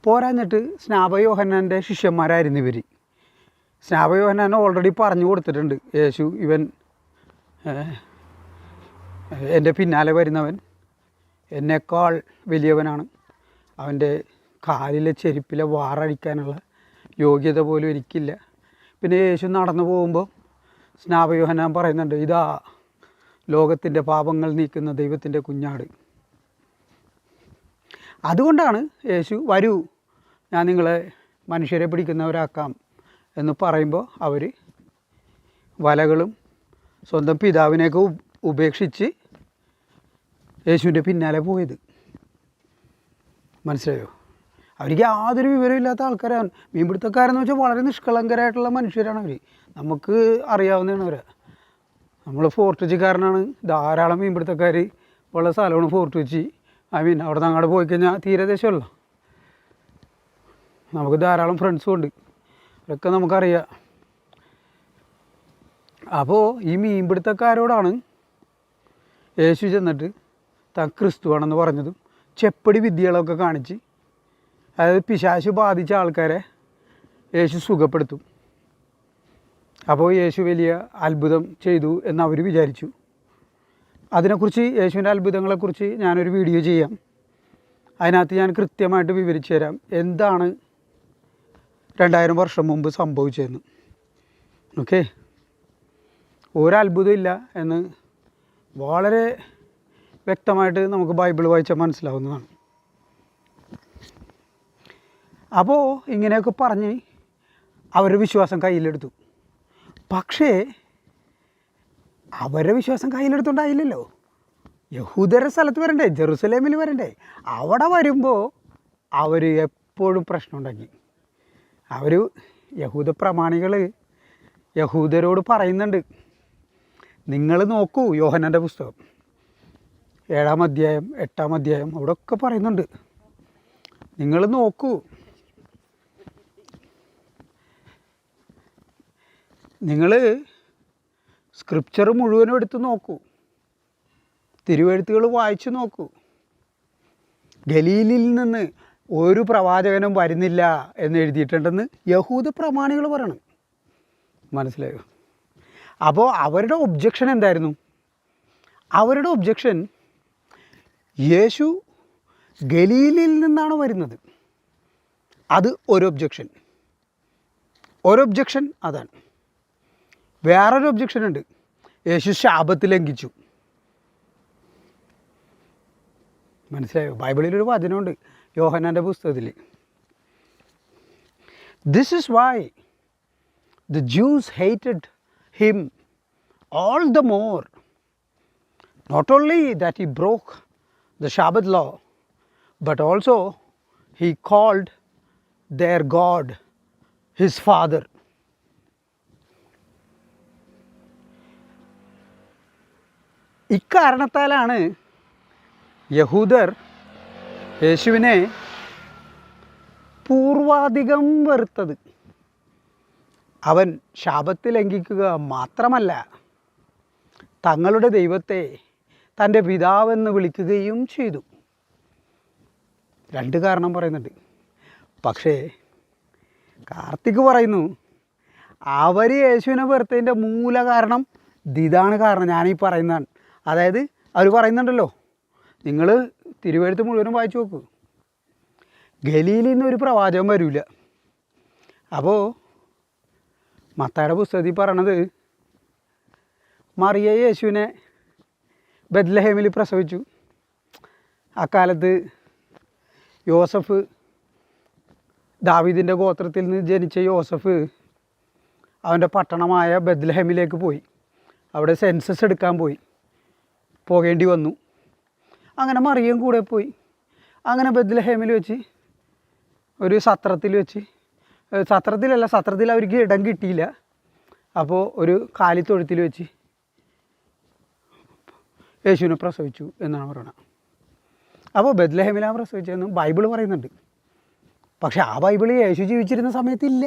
പോരാഞ്ഞിട്ട് സ്നാപകയോഹന്നാൻ്റെ ശിഷ്യന്മാരായിരുന്നു ഇവർ. സ്നാപകയോഹന്നാൻ ഓൾറെഡി പറഞ്ഞു കൊടുത്തിട്ടുണ്ട്, യേശു ഇവൻ എൻ്റെ പിന്നാലെ വരുന്നവൻ എന്നേക്കാൾ വലിയവനാണ്, അവൻ്റെ കാലിലെ ചെരുപ്പിലെ വാറഴിക്കാനുള്ള യോഗ്യത പോലും എനിക്കില്ല. പിന്നെ യേശു നടന്നു പോകുമ്പോൾ സ്നാപകയോഹന്നാൻ പറയുന്നുണ്ട്, ഇതാ ലോകത്തിൻ്റെ പാപങ്ങൾ നീക്കുന്ന ദൈവത്തിൻ്റെ കുഞ്ഞാട്. അതുകൊണ്ടാണ് യേശു വരൂ ഞാൻ നിങ്ങളെ മനുഷ്യരെ പിടിക്കുന്നവരാക്കാം എന്ന് പറയുമ്പോൾ അവർ വലകളും സ്വന്തം പിതാവിനെയൊക്കെ ഉപേക്ഷിച്ച് യേശുവിൻ്റെ പിന്നാലെ പോയത്. മനസ്സിലായോ? അവർക്ക് യാതൊരു വിവരമില്ലാത്ത ആൾക്കാരാണ്. മീൻപിടുത്തക്കാരെന്ന് വെച്ചാൽ വളരെ നിഷ്കളങ്കരായിട്ടുള്ള മനുഷ്യരാണ് അവർ. നമുക്ക് അറിയാവുന്നതാണ് അവരെ. നമ്മൾ ഫോർട്ട് കൊച്ചിക്കാരനാണ്. ധാരാളം മീൻപിടുത്തക്കാർ ഉള്ള സ്ഥലമാണ് ഫോർട്ട് കൊച്ചി. അവിടെ നിന്ന് അങ്ങോട്ട് പോയി കഴിഞ്ഞാൽ തീരദേശമല്ലോ. നമുക്ക് ധാരാളം ഫ്രണ്ട്സും ഉണ്ട്, അതൊക്കെ നമുക്കറിയാം. അപ്പോൾ ഈ മീൻപിടുത്തക്കാരോടാണ് യേശു ചെന്നിട്ട് താൻ ക്രിസ്തുവാണെന്ന് പറഞ്ഞതും ചെപ്പടി വിദ്യകളൊക്കെ കാണിച്ച്, അതായത് പിശാച് ബാധിച്ച ആൾക്കാരെ യേശു സുഖപ്പെടുത്തും. അപ്പോൾ യേശു വലിയ അത്ഭുതം ചെയ്തു എന്നവർ വിചാരിച്ചു. അതിനെക്കുറിച്ച്, യേശുവിൻ്റെ അത്ഭുതങ്ങളെക്കുറിച്ച് ഞാനൊരു വീഡിയോ ചെയ്യാം. അതിനകത്ത് ഞാൻ കൃത്യമായിട്ട് വിവരിച്ചു തരാം എന്താണ് 2000 വർഷം മുമ്പ് സംഭവിച്ചതെന്ന്. ഓക്കെ, ഒരത്ഭുതമില്ല എന്ന് വളരെ വ്യക്തമായിട്ട് നമുക്ക് ബൈബിൾ വായിച്ചാൽ മനസ്സിലാവുന്നതാണ്. അപ്പോൾ ഇങ്ങനെയൊക്കെ പറഞ്ഞ് അവരുടെ വിശ്വാസം കയ്യിലെടുത്തു. പക്ഷേ അവരുടെ വിശ്വാസം കയ്യിലെടുത്തുകൊണ്ടായില്ലല്ലോ. യഹൂദരുടെ സ്ഥലത്ത് വരണ്ടേ, ജെറുസലേമിൽ വരണ്ടേ. അവിടെ വരുമ്പോൾ അവർ എപ്പോഴും പ്രശ്നം ഉണ്ടാക്കി. അവർ യഹൂദ പ്രമാണികൾ യഹൂദരോട് പറയുന്നുണ്ട്, നിങ്ങൾ നോക്കൂ, യോഹന്നാൻ്റെ പുസ്തകം 7-ാം അധ്യായം 8-ാം അധ്യായം അവിടെയൊക്കെ പറയുന്നുണ്ട്, നിങ്ങൾ നോക്കൂ, നിങ്ങൾ സ്ക്രിപ്ചർ മുഴുവനും എടുത്ത് നോക്കൂ, തിരുവെഴുത്തുകൾ വായിച്ചു നോക്കൂ. ഗലീലിൽ നിന്ന് ഒരു പ്രവാചകനും വരുന്നില്ല എന്ന് എഴുതിയിട്ടുണ്ടെന്ന് യഹൂദ പ്രമാണികൾ പറയണം. മനസ്സിലായോ? അപ്പോൾ അവരുടെ ഒബ്ജക്ഷൻ എന്തായിരുന്നു? അവരുടെ ഒബ്ജക്ഷൻ യേശു ഗലീലിൽ നിന്നാണ് വരുന്നത്. അത് ഒരു ഒബ്ജക്ഷൻ. അതാണ്. വേറൊരു ഒബ്ജക്ഷൻ ഉണ്ട്, യേശു ശാബത്ത് ലംഘിച്ചു. മനസ്സിലായോ? ബൈബിളിലൊരു വചനമുണ്ട് യോഹന്നാൻ്റെ പുസ്തകത്തിൽ, this is why the Jews hated him all the more, not only that he broke the Sabbath law, but also he called their God his father. ഇക്കാരണത്താലാണ് യഹൂദർ യേശുവിനെ പൂർവാധികം വെറുത്തത്. അവൻ ശാബത്ത് ലംഘിക്കുക മാത്രമല്ല, തങ്ങളുടെ ദൈവത്തെ തൻ്റെ പിതാവെന്ന് വിളിക്കുകയും ചെയ്തു. 2 കാരണം പറയുന്നുണ്ട്. പക്ഷേ കാർത്തിക് പറയുന്നു, അവർ യേശുവിനെ വെറുത്തതിൻ്റെ മൂല കാരണം ഇതാണ് കാരണം, ഞാനീ പറയുന്നതാണ്. അതായത് അവർ പറയുന്നുണ്ടല്ലോ, നിങ്ങൾ തിരുവെഴുത്ത് മുഴുവനും വായിച്ചു നോക്കൂ, ഗലീലിൽ നിന്ന് ഒരു പ്രവാചകൻ വരില്ല. അപ്പോൾ മത്തായിയുടെ പുസ്തകത്തിൽ പറയണത്, മറിയ യേശുവിനെ ബെത്ലഹേമിൽ പ്രസവിച്ചു. അക്കാലത്ത് യോസഫ്, ദാവീദിൻ്റെ ഗോത്രത്തിൽ നിന്ന് ജനിച്ച യോസഫ് അവൻ്റെ പട്ടണമായ ബെത്ലഹേമിലേക്ക് പോയി. അവിടെ സെൻസസ് എടുക്കാൻ പോകേണ്ടി വന്നു. അങ്ങനെ മറിയം കൂടെ പോയി. അങ്ങനെ ബെത്ലഹേമിൽ വെച്ച് ഒരു സത്രത്തിൽ അവർക്ക് ഇടം കിട്ടിയില്ല. അപ്പോൾ ഒരു കാലിത്തൊഴുത്തിൽ വെച്ച് യേശുവിനെ പ്രസവിച്ചു എന്നാണ് പറയുന്നത്. അപ്പോൾ ബെത്ലഹേമിലാണ് പ്രസവിച്ചതെന്നും ബൈബിൾ പറയുന്നുണ്ട്. പക്ഷെ ആ ബൈബിൾ യേശു ജീവിച്ചിരുന്ന സമയത്തില്ല.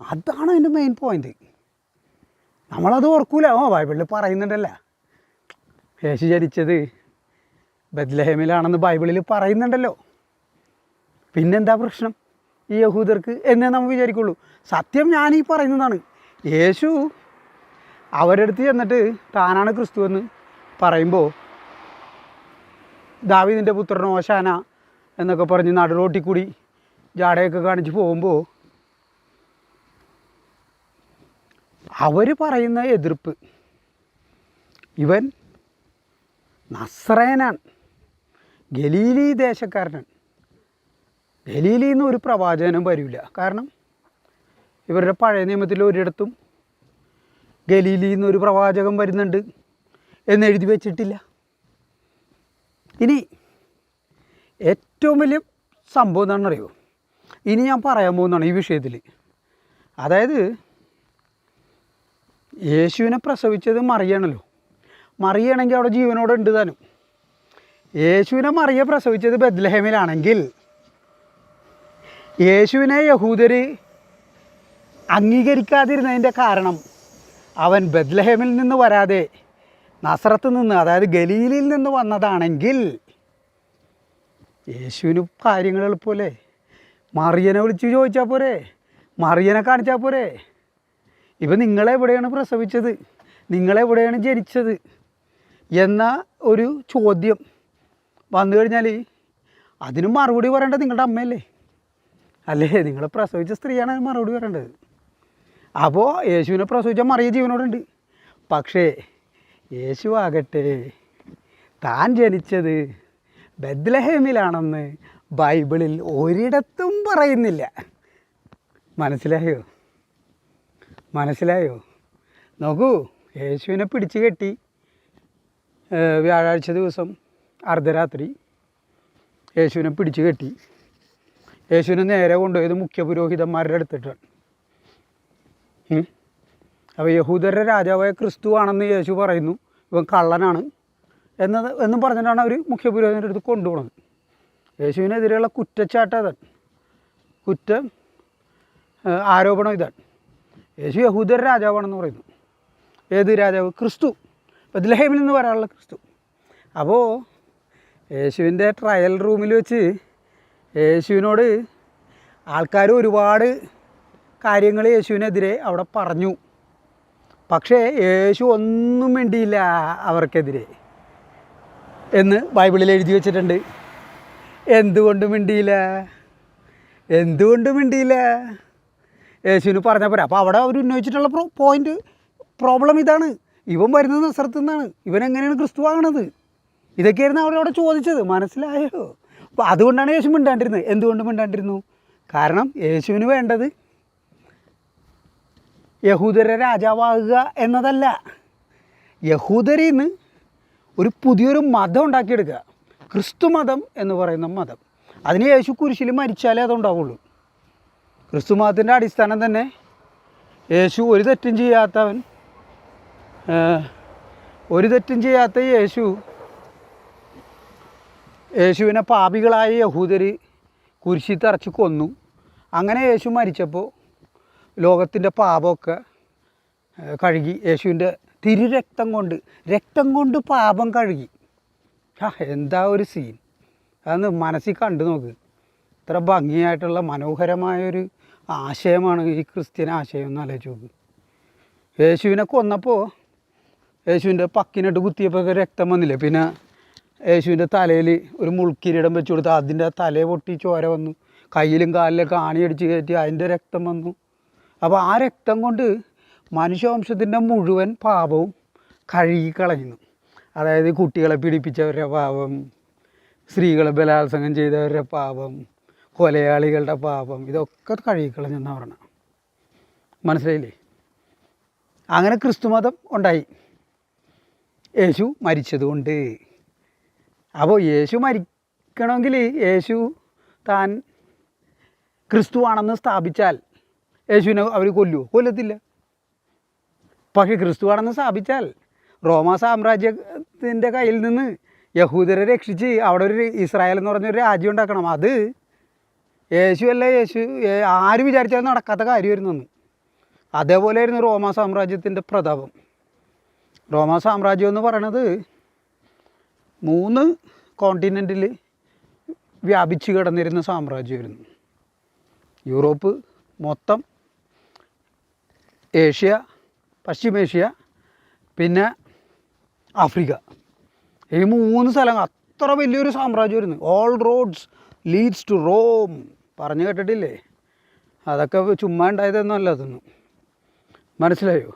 അതാണ് അതിൻ്റെ മെയിൻ പോയിൻ്റ്. നമ്മളത് ഓർക്കൂല. ബൈബിളിൽ പറയുന്നുണ്ടല്ല, യേശു ജനിച്ചത് ബെത്ലഹേമിലാണെന്ന് ബൈബിളിൽ പറയുന്നുണ്ടല്ലോ. പിന്നെന്താ പ്രശ്നം ഈ യഹൂദർക്ക് എന്നേ നമ്മൾ വിചാരിക്കുള്ളൂ. സത്യം ഞാനീ പറയുന്നതാണ്. യേശു അവരുടെ അടുത്ത് ചെന്നിട്ട് താനാണ് ക്രിസ്തു എന്ന് പറയുമ്പോൾ, ദാവീദിൻ്റെ പുത്രൻ ഓശാന എന്നൊക്കെ പറഞ്ഞ് നടുറോട്ടിൽ കൂടി ജാടയൊക്കെ കാണിച്ച് പോകുമ്പോൾ അവർ പറയുന്ന എതിർപ്പ്, ഇവൻ നസ്രയനാണ്, ഗലീലി ദേശക്കാരനാണ്, ഗലീലിയിൽ നിന്ന് ഒരു പ്രവാചകനും വരില്ല. കാരണം ഇവരുടെ പഴയ നിയമത്തിൽ ഒരിടത്തും ഗലീലിയിൽ നിന്ന് ഒരു പ്രവാചകൻ വരുന്നുണ്ട് എന്നെഴുതി വെച്ചിട്ടില്ല. ഇനി ഏറ്റവും വലിയ സംഭവം എന്താണെന്നറിയോ? ഇനി ഞാൻ പറയാൻ പോകുന്നതാണ് ഈ വിഷയത്തിൽ. അതായത് യേശുവിനെ പ്രസവിച്ചത് മറിയാണല്ലോ. മറിയാണെങ്കിൽ അവിടെ ജീവനോടെ ഉണ്ട് താനും. യേശുവിനെ മറിയ പ്രസവിച്ചത് ബെത്ലഹേമിലാണെങ്കിൽ യേശുവിനെ യഹൂദർ അംഗീകരിക്കാതിരുന്നതിൻ്റെ കാരണം അവൻ ബെത്ലഹേമിൽ നിന്ന് വരാതെ നസറത്ത് നിന്ന്, അതായത് ഗലീലിൽ നിന്ന് വന്നതാണെങ്കിൽ യേശുവിന് കാര്യങ്ങൾ എളുപ്പമല്ലേ? മറിയനെ വിളിച്ച് ചോദിച്ചാൽ പോരെ, മറിയനെ കാണിച്ചാൽ പോരെ. ഇപ്പം നിങ്ങളെവിടെയാണ് പ്രസവിച്ചത്, നിങ്ങളെവിടെയാണ് ജനിച്ചത് എന്ന ഒരു ചോദ്യം വന്നു കഴിഞ്ഞാൽ അതിന് മറുപടി പറയേണ്ടത് നിങ്ങളുടെ അമ്മയല്ലേ? അല്ലേ? നിങ്ങളെ പ്രസവിച്ച സ്ത്രീയാണ് അതിന് മറുപടി പറയേണ്ടത്. അപ്പോൾ യേശുവിനെ പ്രസവിച്ച മറിയ ജീവനോടുണ്ട്. പക്ഷേ യേശു ആകട്ടെ താൻ ജനിച്ചത് ബെത്ലഹേമിലാണെന്ന് ബൈബിളിൽ ഒരിടത്തും പറയുന്നില്ല. മനസ്സിലായോ? മനസ്സിലായോ? നോക്കൂ, യേശുവിനെ പിടിച്ചു കെട്ടി വ്യാഴാഴ്ച ദിവസം അർദ്ധരാത്രി യേശുവിനെ പിടിച്ചു കെട്ടി യേശുവിനെ നേരെ കൊണ്ടുപോയത് മുഖ്യപുരോഹിതന്മാരുടെ അടുത്തിട്ടാണ്. അപ്പോൾ യഹൂദരുടെ രാജാവായ ക്രിസ്തു ആണെന്ന് യേശു പറയുന്നു, ഇവൻ കള്ളനാണ് എന്നും പറഞ്ഞിട്ടാണ് അവർ മുഖ്യപുരോഹിതൻ്റെ അടുത്ത് കൊണ്ടുപോകുന്നത്. യേശുവിനെതിരെയുള്ള കുറ്റച്ചാട്ടം ഇതാണ്, ആരോപണം ഇതാണ്. യേശു യഹൂദരുടെ രാജാവാണെന്ന് പറയുന്നു. ഏത് രാജാവ്? ക്രിസ്തു, ബെത്ലഹേമിൽ നിന്ന് വരാനുള്ള ക്രിസ്തു. അപ്പോൾ യേശുവിൻ്റെ ട്രയൽ റൂമിൽ വെച്ച് യേശുവിനോട് ആൾക്കാർ ഒരുപാട് കാര്യങ്ങൾ യേശുവിനെതിരെ അവിടെ പറഞ്ഞു. പക്ഷേ യേശു ഒന്നും മിണ്ടിയില്ല അവർക്കെതിരെ എന്ന് ബൈബിളിൽ എഴുതി വെച്ചിട്ടുണ്ട്. എന്തുകൊണ്ട് മിണ്ടിയില്ല? എന്തുകൊണ്ട് മിണ്ടിയില്ല? യേശുവിന് പറഞ്ഞാൽ പോരാ. അപ്പോൾ അവിടെ അവർ ഉന്നയിച്ചിട്ടുള്ള പ്രോബ്ലം ഇതാണ്. ഇവൻ വരുന്നത് നസറത്തിൽ നിന്നാണ്, ഇവൻ എങ്ങനെയാണ് ക്രിസ്തു ആകണത്? ഇതൊക്കെയായിരുന്നു അവരവിടെ ചോദിച്ചത്. മനസ്സിലായോ? അപ്പോൾ അതുകൊണ്ടാണ് യേശു മിണ്ടാണ്ടിരുന്നത്. എന്തുകൊണ്ട് മിണ്ടാണ്ടിരുന്നു? കാരണം യേശുവിന് വേണ്ടത് യഹൂദരുടെ രാജാവാകുക എന്നതല്ല, യഹൂദരിൽ നിന്ന് ഒരു പുതിയൊരു മതം ഉണ്ടാക്കിയെടുക്കുക, ക്രിസ്തു മതം എന്ന് പറയുന്ന മതം. അതിന് യേശു കുരിശിൽ മരിച്ചാലേ അതുണ്ടാവുള്ളൂ. ക്രിസ്തു മതത്തിൻ്റെ അടിസ്ഥാനം തന്നെ യേശു ഒരു തെറ്റും ചെയ്യാത്തവൻ, ഒരു തെറ്റും ചെയ്യാത്ത യേശുവിനെ പാപികളായ യഹൂദർ കുരിശിൽ തറച്ച് കൊന്നു. അങ്ങനെ യേശു മരിച്ചപ്പോൾ ലോകത്തിൻ്റെ പാപമൊക്കെ കഴുകി. യേശുവിൻ്റെ രക്തം കൊണ്ട് പാപം കഴുകി. എന്താ ഒരു സീൻ! അതൊന്ന് മനസ്സിൽ കണ്ടു നോക്ക്. ഇത്ര ഭംഗിയായിട്ടുള്ള മനോഹരമായൊരു ആശയമാണ് ഈ ക്രിസ്ത്യൻ ആശയം എന്ന് ആലോചിച്ച് നോക്ക്. യേശുവിനെ കൊന്നപ്പോൾ യേശുവിൻ്റെ പക്കിനിട്ട് കുത്തിയപ്പോൾ രക്തം വന്നില്ലേ? പിന്നെ യേശുവിൻ്റെ തലയിൽ ഒരു മുൾക്കിരീടം വെച്ച് കൊടുത്ത് അതിൻ്റെ തല പൊട്ടി ചോര വന്നു. കയ്യിലും കാലിലൊക്കെ ആണിയടിച്ച് കയറ്റി അതിൻ്റെ രക്തം വന്നു. അപ്പോൾ ആ രക്തം കൊണ്ട് മനുഷ്യവംശത്തിൻ്റെ മുഴുവൻ പാപവും കഴുകിക്കളയുന്നു. അതായത് കുട്ടികളെ പീഡിപ്പിച്ചവരുടെ പാപം, സ്ത്രീകളെ ബലാത്സംഗം ചെയ്തവരുടെ പാപം, കൊലയാളികളുടെ പാപം, ഇതൊക്കെ കഴുകിക്കളഞ്ഞെന്നാണ് പറഞ്ഞത്. മനസ്സിലായില്ലേ? അങ്ങനെ ക്രിസ്തുമതം ഉണ്ടായി യേശു മരിച്ചതുകൊണ്ട്. അപ്പോൾ യേശു മരിക്കണമെങ്കിൽ യേശു താൻ ക്രിസ്തുവാണെന്ന് സ്ഥാപിച്ചാൽ യേശുവിനെ അവർ കൊല്ലുമോ? കൊല്ലത്തില്ല. പക്ഷേ ക്രിസ്തുവാണെന്ന് സ്ഥാപിച്ചാൽ റോമാ സാമ്രാജ്യത്തിൻ്റെ കയ്യിൽ നിന്ന് യഹൂദരെ രക്ഷിച്ച് അവിടെ ഒരു ഇസ്രായേൽ എന്ന് പറഞ്ഞൊരു രാജ്യം ഉണ്ടാക്കണം. അത് യേശു ആര് വിചാരിച്ചാലും നടക്കാത്ത കാര്യമായിരുന്നു അന്ന്. അതേപോലെയായിരുന്നു റോമാ സാമ്രാജ്യത്തിൻ്റെ പ്രതാപം. റോമാ സാമ്രാജ്യം എന്ന് പറയണത് 3 കോണ്ടിനെൻറ്റിൽ വ്യാപിച്ച് കിടന്നിരുന്ന സാമ്രാജ്യമായിരുന്നു. യൂറോപ്പ് മൊത്തം, ഏഷ്യ, പശ്ചിമേഷ്യ, പിന്നെ ആഫ്രിക്ക, ഈ 3 സ്ഥലങ്ങൾ അത്ര വലിയൊരു സാമ്രാജ്യമായിരുന്നു. All roads leads to Rome പറഞ്ഞു കേട്ടിട്ടില്ലേ? അതൊക്കെ ചുമ്മാ ഉണ്ടായതൊന്നുമല്ല അതൊന്നും. മനസ്സിലായോ?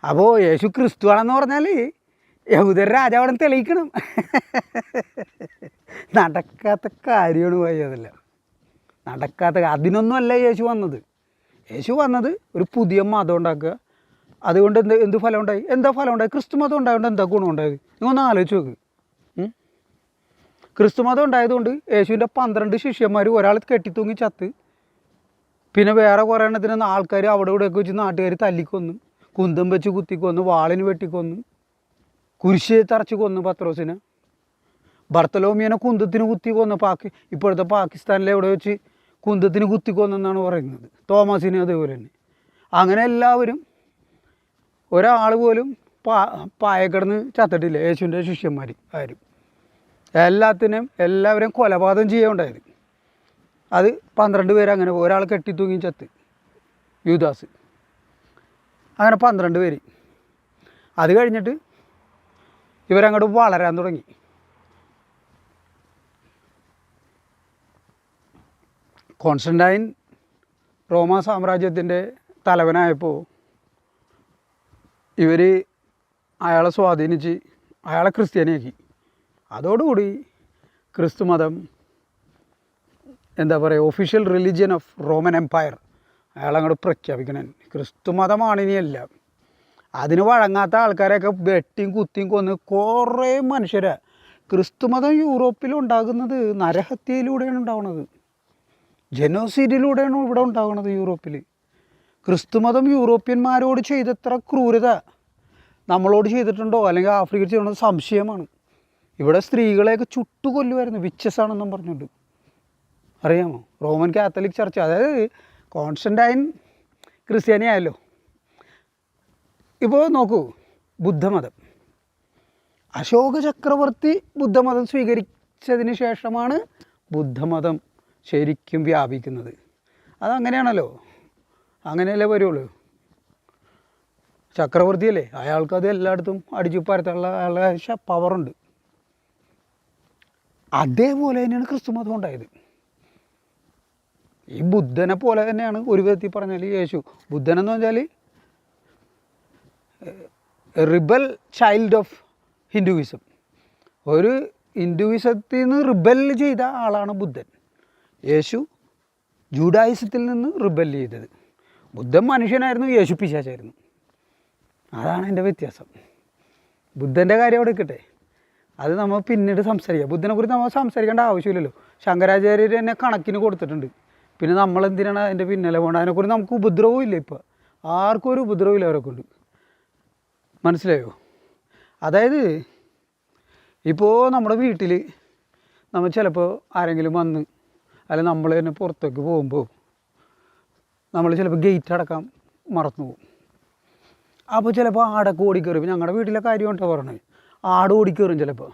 അപ്പോൾ യേശു ക്രിസ്തുവാണെന്ന് പറഞ്ഞാൽ യഹൂദർ രാജാവണം തെളിയിക്കണം. നടക്കാത്ത കാര്യമാണ് പോയി. അതല്ല നടക്കാത്ത, അതിനൊന്നുമല്ല യേശു വന്നത്. യേശു വന്നത് ഒരു പുതിയ മതം ഉണ്ടാക്കുക. അതുകൊണ്ട് എന്ത് ഫലം ഉണ്ടായി? എന്താ ഫലം ഉണ്ടായി? ക്രിസ്തു മതം ഉണ്ടായതുകൊണ്ട് എന്താ ഗുണം ഉണ്ടായത്? നിങ്ങളൊന്ന് ആലോചിച്ച് നോക്ക്. ക്രിസ്തു മതം ഉണ്ടായതുകൊണ്ട് യേശുവിൻ്റെ 12 ശിഷ്യന്മാർ ഒരാൾ കെട്ടിത്തൂങ്ങി ചത്ത്, പിന്നെ വേറെ കുറേ എണ്ണത്തിന് ആൾക്കാർ അവിടെ ഇവിടെയൊക്കെ വെച്ച് നാട്ടുകാർ തല്ലിക്കൊന്നു, കുന്തം വെച്ച് കുത്തിക്കൊന്നു, വാളിന് വെട്ടിക്കൊന്നു, കുരിശ് തറച്ച് കൊന്നു പത്രോസിനെ. ബർത്തലോമിയനെ കുന്തത്തിന് കുത്തി കൊന്നു. ഇപ്പോഴത്തെ പാകിസ്ഥാനിലെ എവിടെ വെച്ച് കുന്തത്തിന് കുത്തി കൊന്നെന്നാണ് പറയുന്നത്. തോമസിനെ അതേപോലെ തന്നെ. അങ്ങനെ എല്ലാവരും, ഒരാൾ പോലും പായക്കിടന്ന് ചത്തിട്ടില്ല യേശുവിൻ്റെ ശിഷ്യന്മാർ ആരും. എല്ലാവരെയും കൊലപാതകം ചെയ്യുകയുണ്ടായത്. അത് 12 പേര് അങ്ങനെ, ഒരാൾ കെട്ടിത്തൂങ്ങി ചത്ത്, യൂദാസ്. അങ്ങനെ 12 പേര്. അത് കഴിഞ്ഞിട്ട് ഇവരങ്ങോട്ട് വളരാൻ തുടങ്ങി. കോൺസ്റ്റന്റൈൻ റോമാ സാമ്രാജ്യത്തിൻ്റെ തലവനായപ്പോൾ ഇവർ അയാളെ സ്വാധീനിച്ച് അയാളെ ക്രിസ്ത്യാനിയാക്കി. അതോടുകൂടി ക്രിസ്തു മതം, എന്താ പറയുക, official religion of Roman empire അയാളങ്ങോട്ട് പ്രഖ്യാപിക്കണം. ക്രിസ്തു മതമാണ് ഇനിയെല്ലാം. അതിന് വഴങ്ങാത്ത ആൾക്കാരെയൊക്കെ വെട്ടിയും കുത്തിയും കൊന്ന് കുറേ മനുഷ്യരെ. ക്രിസ്തു മതം യൂറോപ്പിലുണ്ടാകുന്നത് നരഹത്യയിലൂടെയാണ് ഉണ്ടാകുന്നത്, ജനോസൈഡിലൂടെയാണ് ഇവിടെ ഉണ്ടാകുന്നത് യൂറോപ്പിൽ. ക്രിസ്തുമതം യൂറോപ്യന്മാരോട് ചെയ്തത്ര ക്രൂരത നമ്മളോട് ചെയ്തിട്ടുണ്ടോ അല്ലെങ്കിൽ ആഫ്രിക്കയിൽ ചെയ്യണമെന്ന് സംശയമാണ്. ഇവിടെ സ്ത്രീകളെയൊക്കെ ചുട്ടുകൊല്ലുമായിരുന്നു, വിച്ചസാണെന്നും പറഞ്ഞുകൊണ്ട്. അറിയാമോ? റോമൻ കാത്തലിക് ചർച്ച്, അതായത് കോൺസ്റ്റന്റൈൻ ക്രിസ്ത്യാനി ആയല്ലോ. ഇപ്പോൾ നോക്കൂ, ബുദ്ധമതം, അശോക ചക്രവർത്തി ബുദ്ധമതം സ്വീകരിച്ചതിന് ശേഷമാണ് ബുദ്ധമതം ശരിക്കും വ്യാപിക്കുന്നത്. അതങ്ങനെയാണല്ലോ, അങ്ങനെയല്ലേ വരുള്ളൂ. ചക്രവർത്തിയല്ലേ, അയാൾക്കത് എല്ലായിടത്തും അടിച്ചു പരത്താനുള്ള അയാളുടെ പവറുണ്ട്. അതേപോലെ തന്നെയാണ് ക്രിസ്തുമതം ഉണ്ടായത്. ഈ ബുദ്ധനെ പോലെ തന്നെയാണ് ഒരു വിധത്തിൽ പറഞ്ഞാൽ യേശു. ബുദ്ധനെന്ന് പറഞ്ഞാൽ റിബൽ ചൈൽഡ് ഓഫ് ഹിന്ദുയിസം. ഒരു ഹിന്ദുയിസത്തിൽ നിന്ന് റിബൽ ചെയ്ത ആളാണ് ബുദ്ധൻ. യേശു ജൂഡായിസത്തിൽ നിന്ന് റിബൽ ചെയ്തത്. ബുദ്ധൻ മനുഷ്യനായിരുന്നു, യേശു പിശാചായിരുന്നു. അതാണ് എൻ്റെ വ്യത്യാസം. ബുദ്ധൻ്റെ കാര്യം അവിടെ നിൽക്കട്ടെ, അത് നമ്മൾ പിന്നീട് സംസാരിക്കാം. ബുദ്ധനെക്കുറിച്ച് നമ്മൾ സംസാരിക്കേണ്ട ആവശ്യമില്ലല്ലോ. ശങ്കരാചാര്യർ തന്നെ കണക്കിന് കൊടുത്തിട്ടുണ്ട്. പിന്നെ നമ്മളെന്തിനാണ് അതിൻ്റെ പിന്നാലെ പോകേണ്ടത്? അതിനെക്കുറിച്ച് നമുക്ക് ഉപദ്രവവും ഇല്ല. ഇപ്പോൾ ആർക്കും ഒരു ഉപദ്രവം ഇല്ല അവരെ കൊണ്ട്. മനസ്സിലായോ? അതായത് ഇപ്പോൾ നമ്മുടെ വീട്ടിൽ നമ്മൾ ചിലപ്പോൾ ആരെങ്കിലും വന്ന്, അല്ലെങ്കിൽ നമ്മൾ തന്നെ പുറത്തേക്ക് പോകുമ്പോൾ നമ്മൾ ചിലപ്പോൾ ഗേറ്റ് അടക്കാൻ മറന്നു പോകും. അപ്പോൾ ചിലപ്പോൾ ആടൊക്കെ ഓടിക്കയറും. ഞങ്ങളുടെ വീട്ടിലെ കാര്യം കൊണ്ടാണ് പറഞ്ഞത്. ആട് ഓടിക്കയറും ചിലപ്പോൾ.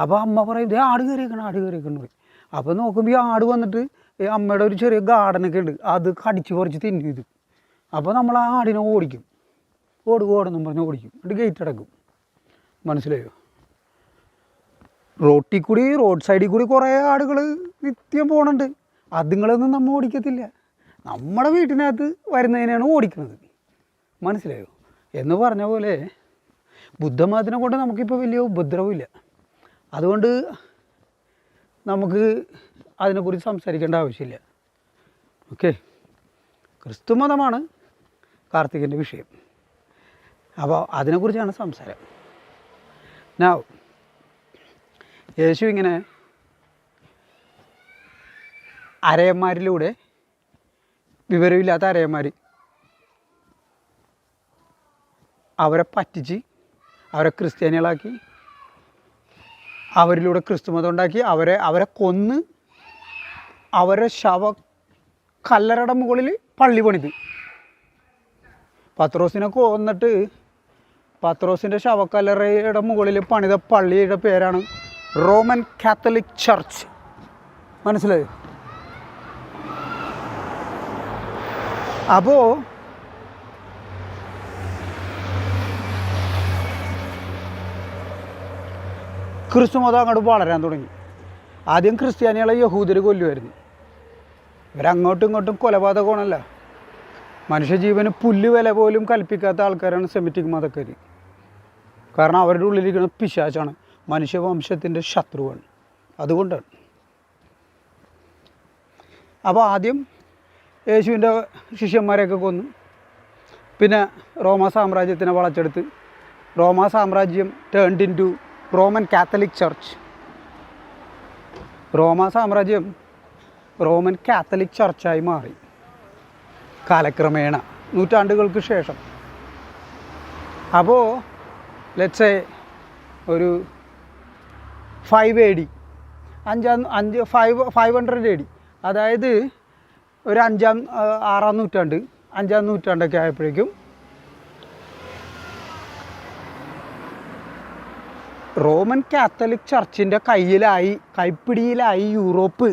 അപ്പോൾ അമ്മ പറയും, ഇതേ ആട് കയറിയേക്കണം, ആട് കയറിയേക്കണം പറയും. അപ്പോൾ നോക്കുമ്പോൾ ഈ ആട് വന്നിട്ട് അമ്മയുടെ ഒരു ചെറിയ ഗാർഡനൊക്കെ ഉണ്ട്, അത് കടിച്ച് പറിച്ച് തിന്നും ഇത്. അപ്പോൾ നമ്മൾ ആ ആടിനെ ഓടിക്കും, ഓടുകോടെന്നും പറഞ്ഞ് ഓടിക്കും. എന്നിട്ട് ഗേറ്റ് അടക്കും. മനസ്സിലായോ? റോഡ് സൈഡിൽ കൂടി കുറേ ആടുകൾ നിത്യം പോകണുണ്ട്. അതുങ്ങളൊന്നും നമ്മൾ ഓടിക്കത്തില്ല. നമ്മുടെ വീട്ടിനകത്ത് വരുന്നതിനാണ് ഓടിക്കുന്നത്. മനസ്സിലായോ? എന്ന് പറഞ്ഞ പോലെ ബുദ്ധമതത്തിനെ കൊണ്ട് നമുക്കിപ്പോൾ വലിയ ഉപദ്രവമില്ല. അതുകൊണ്ട് നമുക്ക് അതിനെക്കുറിച്ച് സംസാരിക്കേണ്ട ആവശ്യമില്ല. ഓക്കെ, ക്രിസ്തുമതമാണ് കാർത്തികൻ്റെ വിഷയം. അപ്പോൾ അതിനെക്കുറിച്ചാണ് സംസാരം. നൗ യേശു ഇങ്ങനെ അരയന്മാരിലൂടെ, വിവരമില്ലാത്ത അരയന്മാർ, അവരെ പറ്റിച്ച് അവരെ ക്രിസ്ത്യാനികളാക്കി, അവരിലൂടെ ക്രിസ്തുമതം ഉണ്ടാക്കി, അവരെ കൊന്ന് അവരെ കല്ലറയുടെ മുകളിൽ പള്ളി പണിത്. പത്രോസിനെ കൊന്നിട്ട് പത്രോസിൻ്റെ ശവക്കല്ലറയുടെ മുകളിൽ പണിത പള്ളിയുടെ പേരാണ് റോമൻ കാത്തലിക് ചർച്ച്. മനസ്സിലായോ? അപ്പോൾ ക്രിസ്തുമതം അങ്ങോട്ട് വളരാൻ തുടങ്ങി. ആദ്യം ക്രിസ്ത്യാനികളെ യഹൂദർ കൊല്ലുമായിരുന്നു. ഇവരങ്ങോട്ടും ഇങ്ങോട്ടും കൊലപാതകമാണല്ല. മനുഷ്യജീവന് പുല്ല് വില പോലും കൽപ്പിക്കാത്ത ആൾക്കാരാണ് സെമിറ്റിക് മതക്കാർ. കാരണം അവരുടെ ഉള്ളിലിരിക്കുന്ന പിശാചാണ്, മനുഷ്യവംശത്തിൻ്റെ ശത്രുവാണ്. അതുകൊണ്ടാണ്. അപ്പോൾ ആദ്യം യേശുവിൻ്റെ ശിഷ്യന്മാരെയൊക്കെ കൊന്നു. പിന്നെ റോമാ സാമ്രാജ്യത്തിനെ വളച്ചെടുത്ത് റോമാ സാമ്രാജ്യം turned into Roman Catholic church. റോമാ സാമ്രാജ്യം റോമൻ കാത്തലിക് ചർച്ചായി മാറി കാലക്രമേണ, നൂറ്റാണ്ടുകൾക്ക് ശേഷം. അപ്പോൾ ലെറ്റ്സ് ഒരു 5 AD, 500 AD, അതായത് ഒരു 6-ാം നൂറ്റാണ്ട് 5-ാം നൂറ്റാണ്ടൊക്കെ ആയപ്പോഴേക്കും റോമൻ കാത്തലിക് ചർച്ചിൻ്റെ കൈപ്പിടിയിലായി യൂറോപ്പ്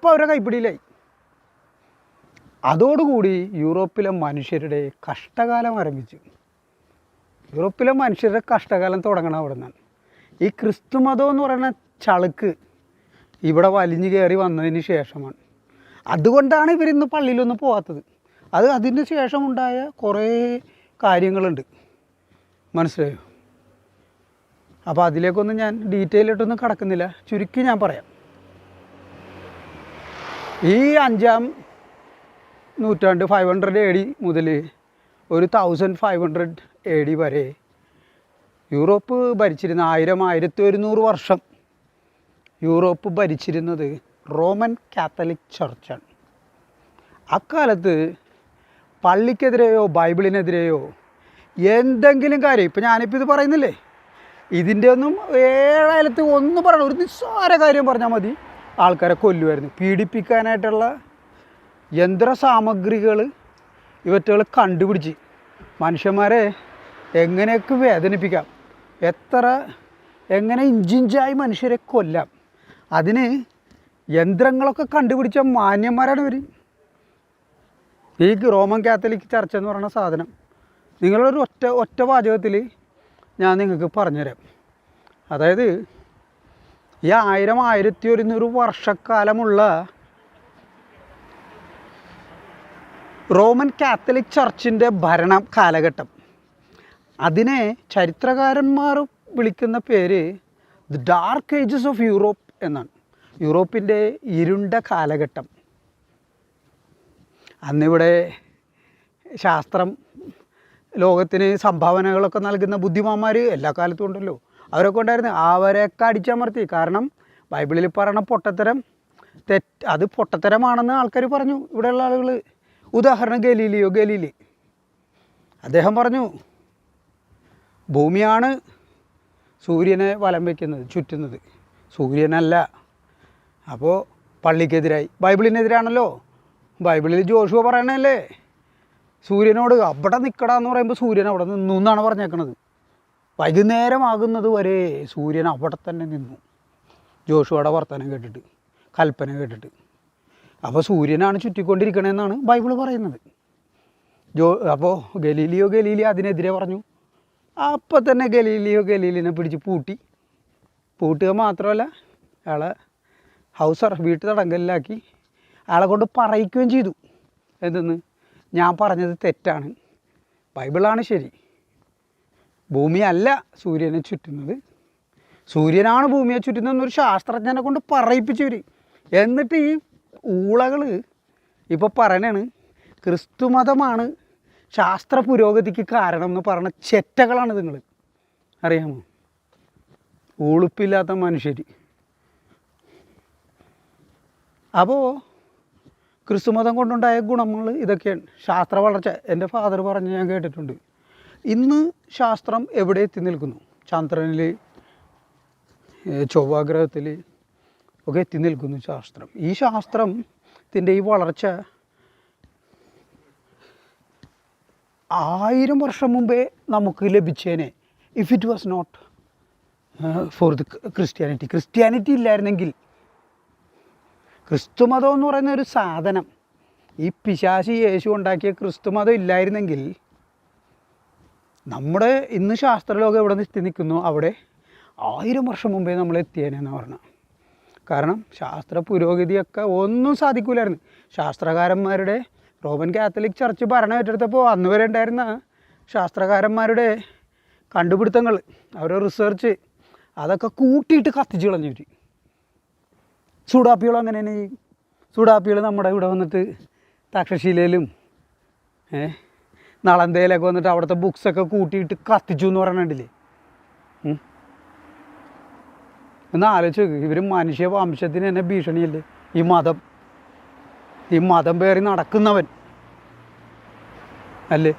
അവരുടെ കൈപ്പിടിയിലായി. അതോടുകൂടി യൂറോപ്പിലെ മനുഷ്യരുടെ കഷ്ടകാലം ആരംഭിച്ചു. യൂറോപ്പിലെ മനുഷ്യരുടെ കഷ്ടകാലം തുടങ്ങണം അവിടെ നിന്നാണ്. ഈ ക്രിസ്തുമതം എന്ന് പറയുന്ന ചളുക്ക് ഇവിടെ വലിഞ്ഞു കയറി വന്നതിന് ശേഷമാണ്. അതുകൊണ്ടാണ് ഇവരിന്ന് പള്ളിയിലൊന്നും പോകാത്തത്. അതിന് ശേഷമുണ്ടായ കുറേ കാര്യങ്ങളുണ്ട്. മനസ്സിലായോ? അപ്പോൾ അതിലേക്കൊന്നും ഞാൻ ഡീറ്റെയിൽ ആയിട്ടൊന്നും കടക്കുന്നില്ല. ചുരുക്കി ഞാൻ പറയാം. ഈ 5-ാം നൂറ്റാണ്ട് 500 AD മുതൽ ഒരു 1500 AD വരെ യൂറോപ്പ് ഭരിച്ചിരുന്ന 1100 വർഷം യൂറോപ്പ് ഭരിച്ചിരുന്നത് റോമൻ കാത്തലിക് ചർച്ചാണ്. അക്കാലത്ത് പള്ളിക്കെതിരെയോ ബൈബിളിനെതിരെയോ എന്തെങ്കിലും കാര്യം, ഇപ്പം ഞാനിപ്പോൾ ഇത് പറയുന്നില്ലേ, ഇതിൻ്റെ ഒന്നും ഏഴായാലത്ത് ഒന്നും പറയണം, ഒരു നിസ്സാര കാര്യം പറഞ്ഞാൽ മതി ആൾക്കാരെ കൊല്ലുമായിരുന്നു. പീഡിപ്പിക്കാനായിട്ടുള്ള യന്ത്രസാമഗ്രികൾ ഇവറ്റകൾ കണ്ടുപിടിച്ച് മനുഷ്യന്മാരെ എങ്ങനെയൊക്കെ വേദനിപ്പിക്കാം, എങ്ങനെ ഇഞ്ചിഞ്ചായി മനുഷ്യരെ കൊല്ലാം, അതിന് യന്ത്രങ്ങളൊക്കെ കണ്ടുപിടിച്ച മാന്യന്മാരാണ് ഇവർ. ഈ റോമൻ കാത്തലിക് ചർച്ച് എന്ന് പറയുന്ന സാധനം നിങ്ങളൊരു ഒറ്റ വാചകത്തിൽ ഞാൻ നിങ്ങൾക്ക് പറഞ്ഞുതരാം. അതായത് ഈ 1100 വർഷക്കാലമുള്ള റോമൻ കാത്തലിക് ചർച്ചിൻ്റെ ഭരണ കാലഘട്ടം, അതിനെ ചരിത്രകാരന്മാർ വിളിക്കുന്ന പേര് the dark ages of Europe എന്നാണ്. യൂറോപ്പിൻ്റെ ഇരുണ്ട കാലഘട്ടം. അന്നിവിടെ ശാസ്ത്രം ലോകത്തിന് സംഭാവനകളൊക്കെ നൽകുന്ന ബുദ്ധിമാന്മാർ എല്ലാ കാലത്തും ഉണ്ടല്ലോ. അവരൊക്കെ ഉണ്ടായിരുന്നു. അവരെയൊക്കെ അടിച്ചമർത്തി. കാരണം ബൈബിളിൽ പറയണ പൊട്ടത്തരം അത് പൊട്ടത്തരമാണെന്ന് ആൾക്കാർ പറഞ്ഞു, ഇവിടെയുള്ള ആളുകൾ. ഉദാഹരണം ഗലീലി അദ്ദേഹം പറഞ്ഞു ഭൂമിയാണ് സൂര്യനെ വലം വയ്ക്കുന്നത്, ചുറ്റുന്നത്, സൂര്യനല്ല. അപ്പോൾ പള്ളിക്കെതിരായി. ബൈബിളിനെതിരാണല്ലോ. ബൈബിളിൽ ജോഷുവ പറയണല്ലേ സൂര്യനോട് അവിടെ നിൽക്കടാന്ന് പറയുമ്പോൾ സൂര്യൻ അവിടെ നിന്നു എന്നാണ് പറഞ്ഞേക്കണത്. വൈകുന്നേരമാകുന്നത് വരെ സൂര്യൻ അവിടെ തന്നെ നിന്നു, ജോഷുവയുടെ വർത്തമാനം കേട്ടിട്ട്, കൽപ്പന കേട്ടിട്ട്. അപ്പോൾ സൂര്യനാണ് ചുറ്റിക്കൊണ്ടിരിക്കണമെന്നാണ് ബൈബിൾ പറയുന്നത്. അപ്പോൾ ഗലീലി അതിനെതിരെ പറഞ്ഞു. അപ്പോൾ തന്നെ ഗലീലിനെ പിടിച്ച് പൂട്ടുക മാത്രമല്ല അയാളെ വീട്ടു തടങ്കലിലാക്കി. അയാളെ കൊണ്ട് പറയിക്കുകയും ചെയ്തു. എന്തെന്ന്? ഞാൻ പറഞ്ഞത് തെറ്റാണ്, ബൈബിളാണ് ശരി, ഭൂമിയല്ല സൂര്യനെ ചുറ്റുന്നത്, സൂര്യനാണ് ഭൂമിയെ ചുറ്റുന്നതെന്നൊരു ശാസ്ത്രജ്ഞനെ കൊണ്ട് പറയിപ്പിച്ചവർ. എന്നിട്ട് ഈ ഊളകൾ ഇപ്പോൾ പറയണതാണ് ക്രിസ്തുമതമാണ് ശാസ്ത്ര പുരോഗതിക്ക് കാരണം എന്ന് പറഞ്ഞ ചെറ്റകളാണ് നിങ്ങൾ. അറിയാമോ? ഉളുപ്പില്ലാത്ത മനുഷ്യർ. അപ്പോൾ ക്രിസ്തുമതം കൊണ്ടുണ്ടായ ഗുണങ്ങൾ ഇതൊക്കെയാണ്. ശാസ്ത്ര വളർച്ച എൻ്റെ ഫാദർ പറഞ്ഞ് ഞാൻ കേട്ടിട്ടുണ്ട്. ഇന്ന് ശാസ്ത്രം എവിടെ എത്തി നിൽക്കുന്നു? ചന്ദ്രനിൽ, ചൊവ്വാഗ്രഹത്തിൽ ഒക്കെ എത്തി നിൽക്കുന്നു ശാസ്ത്രം. ഈ ശാസ്ത്രത്തിൻ്റെ ഈ വളർച്ച 1000 വർഷം മുമ്പേ നമുക്ക് ലഭിച്ചേനെ. If it was not for the Christianity ഇല്ലായിരുന്നെങ്കിൽ, ക്രിസ്തുമതം എന്ന് പറയുന്ന ഒരു സാധനം, ഈ പിശാചി യേശു ഉണ്ടാക്കിയ ക്രിസ്തുമതം ഇല്ലായിരുന്നെങ്കിൽ നമ്മുടെ ഇന്ന് ശാസ്ത്രലോകം എവിടെ എത്തി നിൽക്കുന്നു അവിടെ 1000 വർഷം മുമ്പേ നമ്മൾ എത്തിയേനെന്ന് പറഞ്ഞു. കാരണം ശാസ്ത്ര പുരോഗതിയൊക്കെ ഒന്നും സാധിക്കില്ലായിരുന്നു. ശാസ്ത്രകാരന്മാരുടെ റോമൻ കാത്തലിക് ചർച്ച് ഭരണം ഏറ്റെടുത്തപ്പോൾ അന്ന് വരെ ഉണ്ടായിരുന്ന ശാസ്ത്രകാരന്മാരുടെ കണ്ടുപിടുത്തങ്ങൾ, അവരുടെ റിസർച്ച്, അതൊക്കെ കൂട്ടിയിട്ട് കത്തിച്ച് കളഞ്ഞിട്ട്. സൂഡാപ്പികൾ അങ്ങനെ തന്നെ. സൂഡാപ്പികൾ നമ്മുടെ ഇവിടെ വന്നിട്ട് തക്ഷശിലയിലും നളന്തയിലൊക്കെ വന്നിട്ട് അവിടുത്തെ ബുക്സൊക്കെ കൂട്ടിയിട്ട് കത്തിച്ചു എന്ന് പറയണുണ്ടല്ലേ. എന്ന് ആലോചിച്ച് നോക്ക്, ഇവർ മനുഷ്യ വംശത്തിന് തന്നെ ഭീഷണിയല്ലേ ഈ മതം പേറി നടക്കുന്നവൻ അല്ലേ.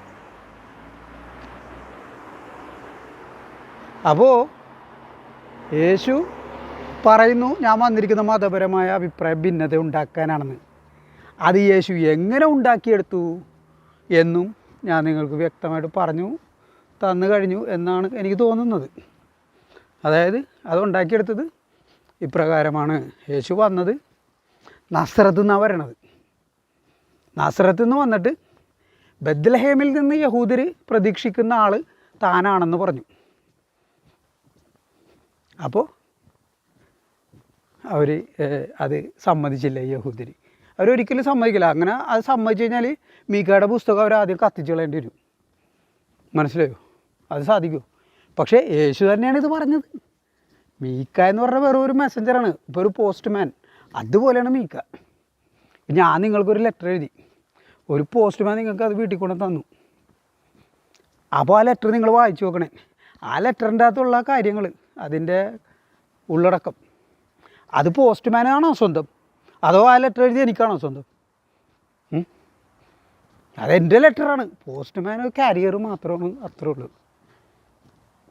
അപ്പോൾ യേശു പറയുന്നു ഞാൻ വന്നിരിക്കുന്ന മതപരമായ അഭിപ്രായ ഭിന്നത ഉണ്ടാക്കാനാണെന്ന്. അത് യേശു എങ്ങനെ ഉണ്ടാക്കിയെടുത്തു എന്നും ഞാൻ നിങ്ങൾക്ക് വ്യക്തമായിട്ട് പറഞ്ഞു തന്നു കഴിഞ്ഞു എന്നാണ് എനിക്ക് തോന്നുന്നത്. അതായത് അത് ഉണ്ടാക്കിയെടുത്തത് ഇപ്രകാരമാണ്. യേശു വന്നത് നസ്രത്ത് നിന്നാണ് വരണത്. നസ്രത്ത് നിന്ന് വന്നിട്ട് ബത്ലഹേമിൽ നിന്ന് യഹൂദർ പ്രതീക്ഷിക്കുന്ന ആൾ താനാണെന്ന് പറഞ്ഞു. അപ്പോൾ അവർ അത് സമ്മതിച്ചില്ല. യഹൂദർ അവരൊരിക്കലും സമ്മതിക്കില്ല. അങ്ങനെ അത് സമ്മതിച്ചു കഴിഞ്ഞാൽ മീക്കയുടെ പുസ്തകം അവർ ആദ്യം കത്തിച്ച് കളയേണ്ടി വരും. മനസ്സിലായോ? അത് സാധിക്കുമോ? പക്ഷേ യേശു തന്നെയാണ് ഇത് പറഞ്ഞത്. മീക്ക എന്ന് പറഞ്ഞാൽ വെറും ഒരു മെസ്സഞ്ചറാണ്, ഇപ്പോൾ ഒരു പോസ്റ്റ്മാൻ. അതുപോലെയാണ് മീക്ക. ഞാൻ നിങ്ങൾക്കൊരു ലെറ്റർ എഴുതി, ഒരു പോസ്റ്റ്മാൻ നിങ്ങൾക്ക് അത് വീട്ടിൽ കൊണ്ട് തന്നു. അപ്പോൾ ആ ലെറ്റർ നിങ്ങൾ വായിച്ചു നോക്കണേ. ആ ലെറ്ററിൻ്റെ അകത്തുള്ള കാര്യങ്ങൾ, അതിൻ്റെ ഉള്ളടക്കം, അത് പോസ്റ്റ്മാനാണോ സ്വന്തം, അതോ ആ ലെറ്റർ എഴുതി എനിക്കാണോ സ്വന്തം? അതെൻ്റെ ലെറ്ററാണ്. പോസ്റ്റ്മാൻ കാരിയർ മാത്രമാണ്, അത്രേ ഉള്ളൂ.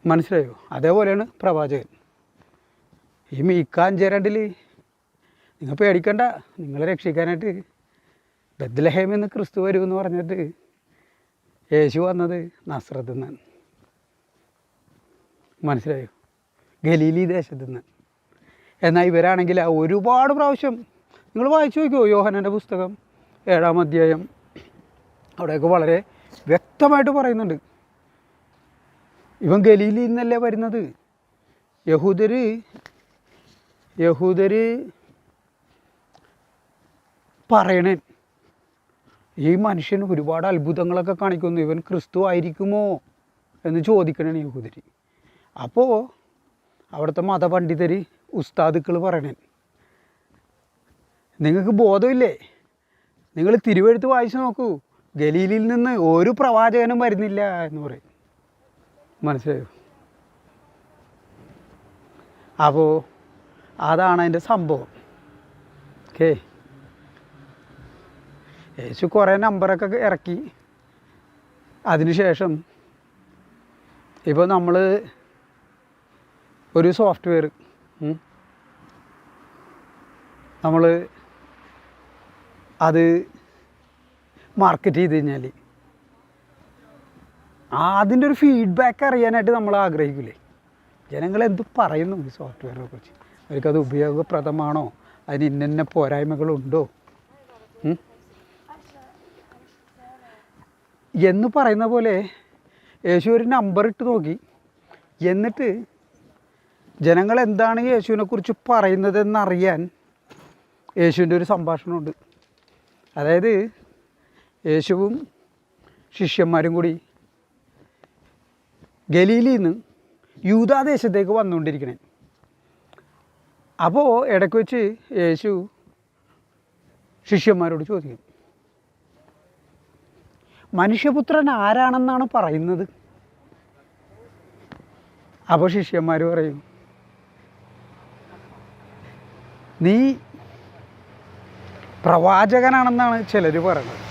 മനസ്സിലായോ? അതേപോലെയാണ് പ്രവാചകൻ. ഈ മീക്ക 5:2 നിങ്ങൾ പേടിക്കണ്ട, നിങ്ങളെ രക്ഷിക്കാനായിട്ട് ബത്ലഹേമിൽ നിന്ന് ക്രിസ്തു വരുമെന്ന് പറഞ്ഞിട്ട് യേശു വന്നത് നസ്രത്ത് നിന്നാണ്. മനസ്സിലായോ? ഗലീലി ദേശത്ത് നിന്ന്. എന്നാൽ ഇവരാണെങ്കിൽ ഒരുപാട് പ്രാവശ്യം നിങ്ങൾ വായിച്ചു നോക്കുമോ യോഹന്നാൻ്റെ പുസ്തകം 7-ാം അധ്യായം, അവിടെയൊക്കെ വളരെ വ്യക്തമായിട്ട് പറയുന്നുണ്ട് ഇവൻ ഗലീലിയിൽ നിന്നല്ലേ വരുന്നത്. യഹൂദർ പറയണേ ഈ മനുഷ്യൻ ഒരുപാട് അത്ഭുതങ്ങളൊക്കെ കാണിക്കുന്നു, ഇവൻ ക്രിസ്തു ആയിരിക്കുമോ എന്ന് ചോദിക്കണേ യഹൂദർ. അപ്പോൾ അവിടുത്തെ മതപണ്ഡിതർ ഉസ്താദുക്കൾ പറയണേ നിങ്ങൾക്ക് ബോധമില്ലേ, നിങ്ങൾ തിരുവെഴുത്ത് വായിച്ചു നോക്കൂ, ഗലീലിൽ നിന്ന് ഒരു പ്രവാചകനും വരുന്നില്ല എന്ന് പറയും. മനസ്സിലായോ? അപ്പോൾ അതാണ് അതിൻ്റെ സംഭവം. ഓക്കേ, യേശു കുറേ നമ്പറൊക്കെ ഇറക്കി. അതിനുശേഷം ഇപ്പോൾ നമ്മൾ ഒരു സോഫ്റ്റ്വെയർ നമ്മൾ അത് മാർക്കറ്റ് ചെയ്ത് കഴിഞ്ഞാൽ അതിൻ്റെ ഒരു ഫീഡ്ബാക്ക് അറിയാനായിട്ട് നമ്മൾ ആഗ്രഹിക്കില്ലേ? ജനങ്ങൾ എന്ത് പറയുന്നു ഈ സോഫ്റ്റ്വെയറിനെ കുറിച്ച്, അവർക്കത് ഉപയോഗപ്രദമാണോ, അതിന് ഇന്ന പോരായ്മകളുണ്ടോ എന്ന് പറയുന്ന പോലെ യേശു ഒരു നമ്പർ ഇട്ട് നോക്കി. എന്നിട്ട് ജനങ്ങൾ എന്താണ് യേശുവിനെക്കുറിച്ച് പറയുന്നതെന്നറിയാൻ യേശുവിൻ്റെ ഒരു സംഭാഷണമുണ്ട്. അതായത് യേശുവും ശിഷ്യന്മാരും കൂടി ഗലീലിയിൽ നിന്ന് യൂദാദേശത്തേക്ക് വന്നുകൊണ്ടിരിക്കണേ. അപ്പോൾ ഇടയ്ക്ക് വെച്ച് യേശു ശിഷ്യന്മാരോട് ചോദിക്കും, മനുഷ്യപുത്രൻ ആരാണെന്നാണ് പറയുന്നത്? അപ്പോൾ ശിഷ്യന്മാർ പറയും, നീ പ്രവാചകനാണെന്നാണ് ചിലർ പറയുന്നത്,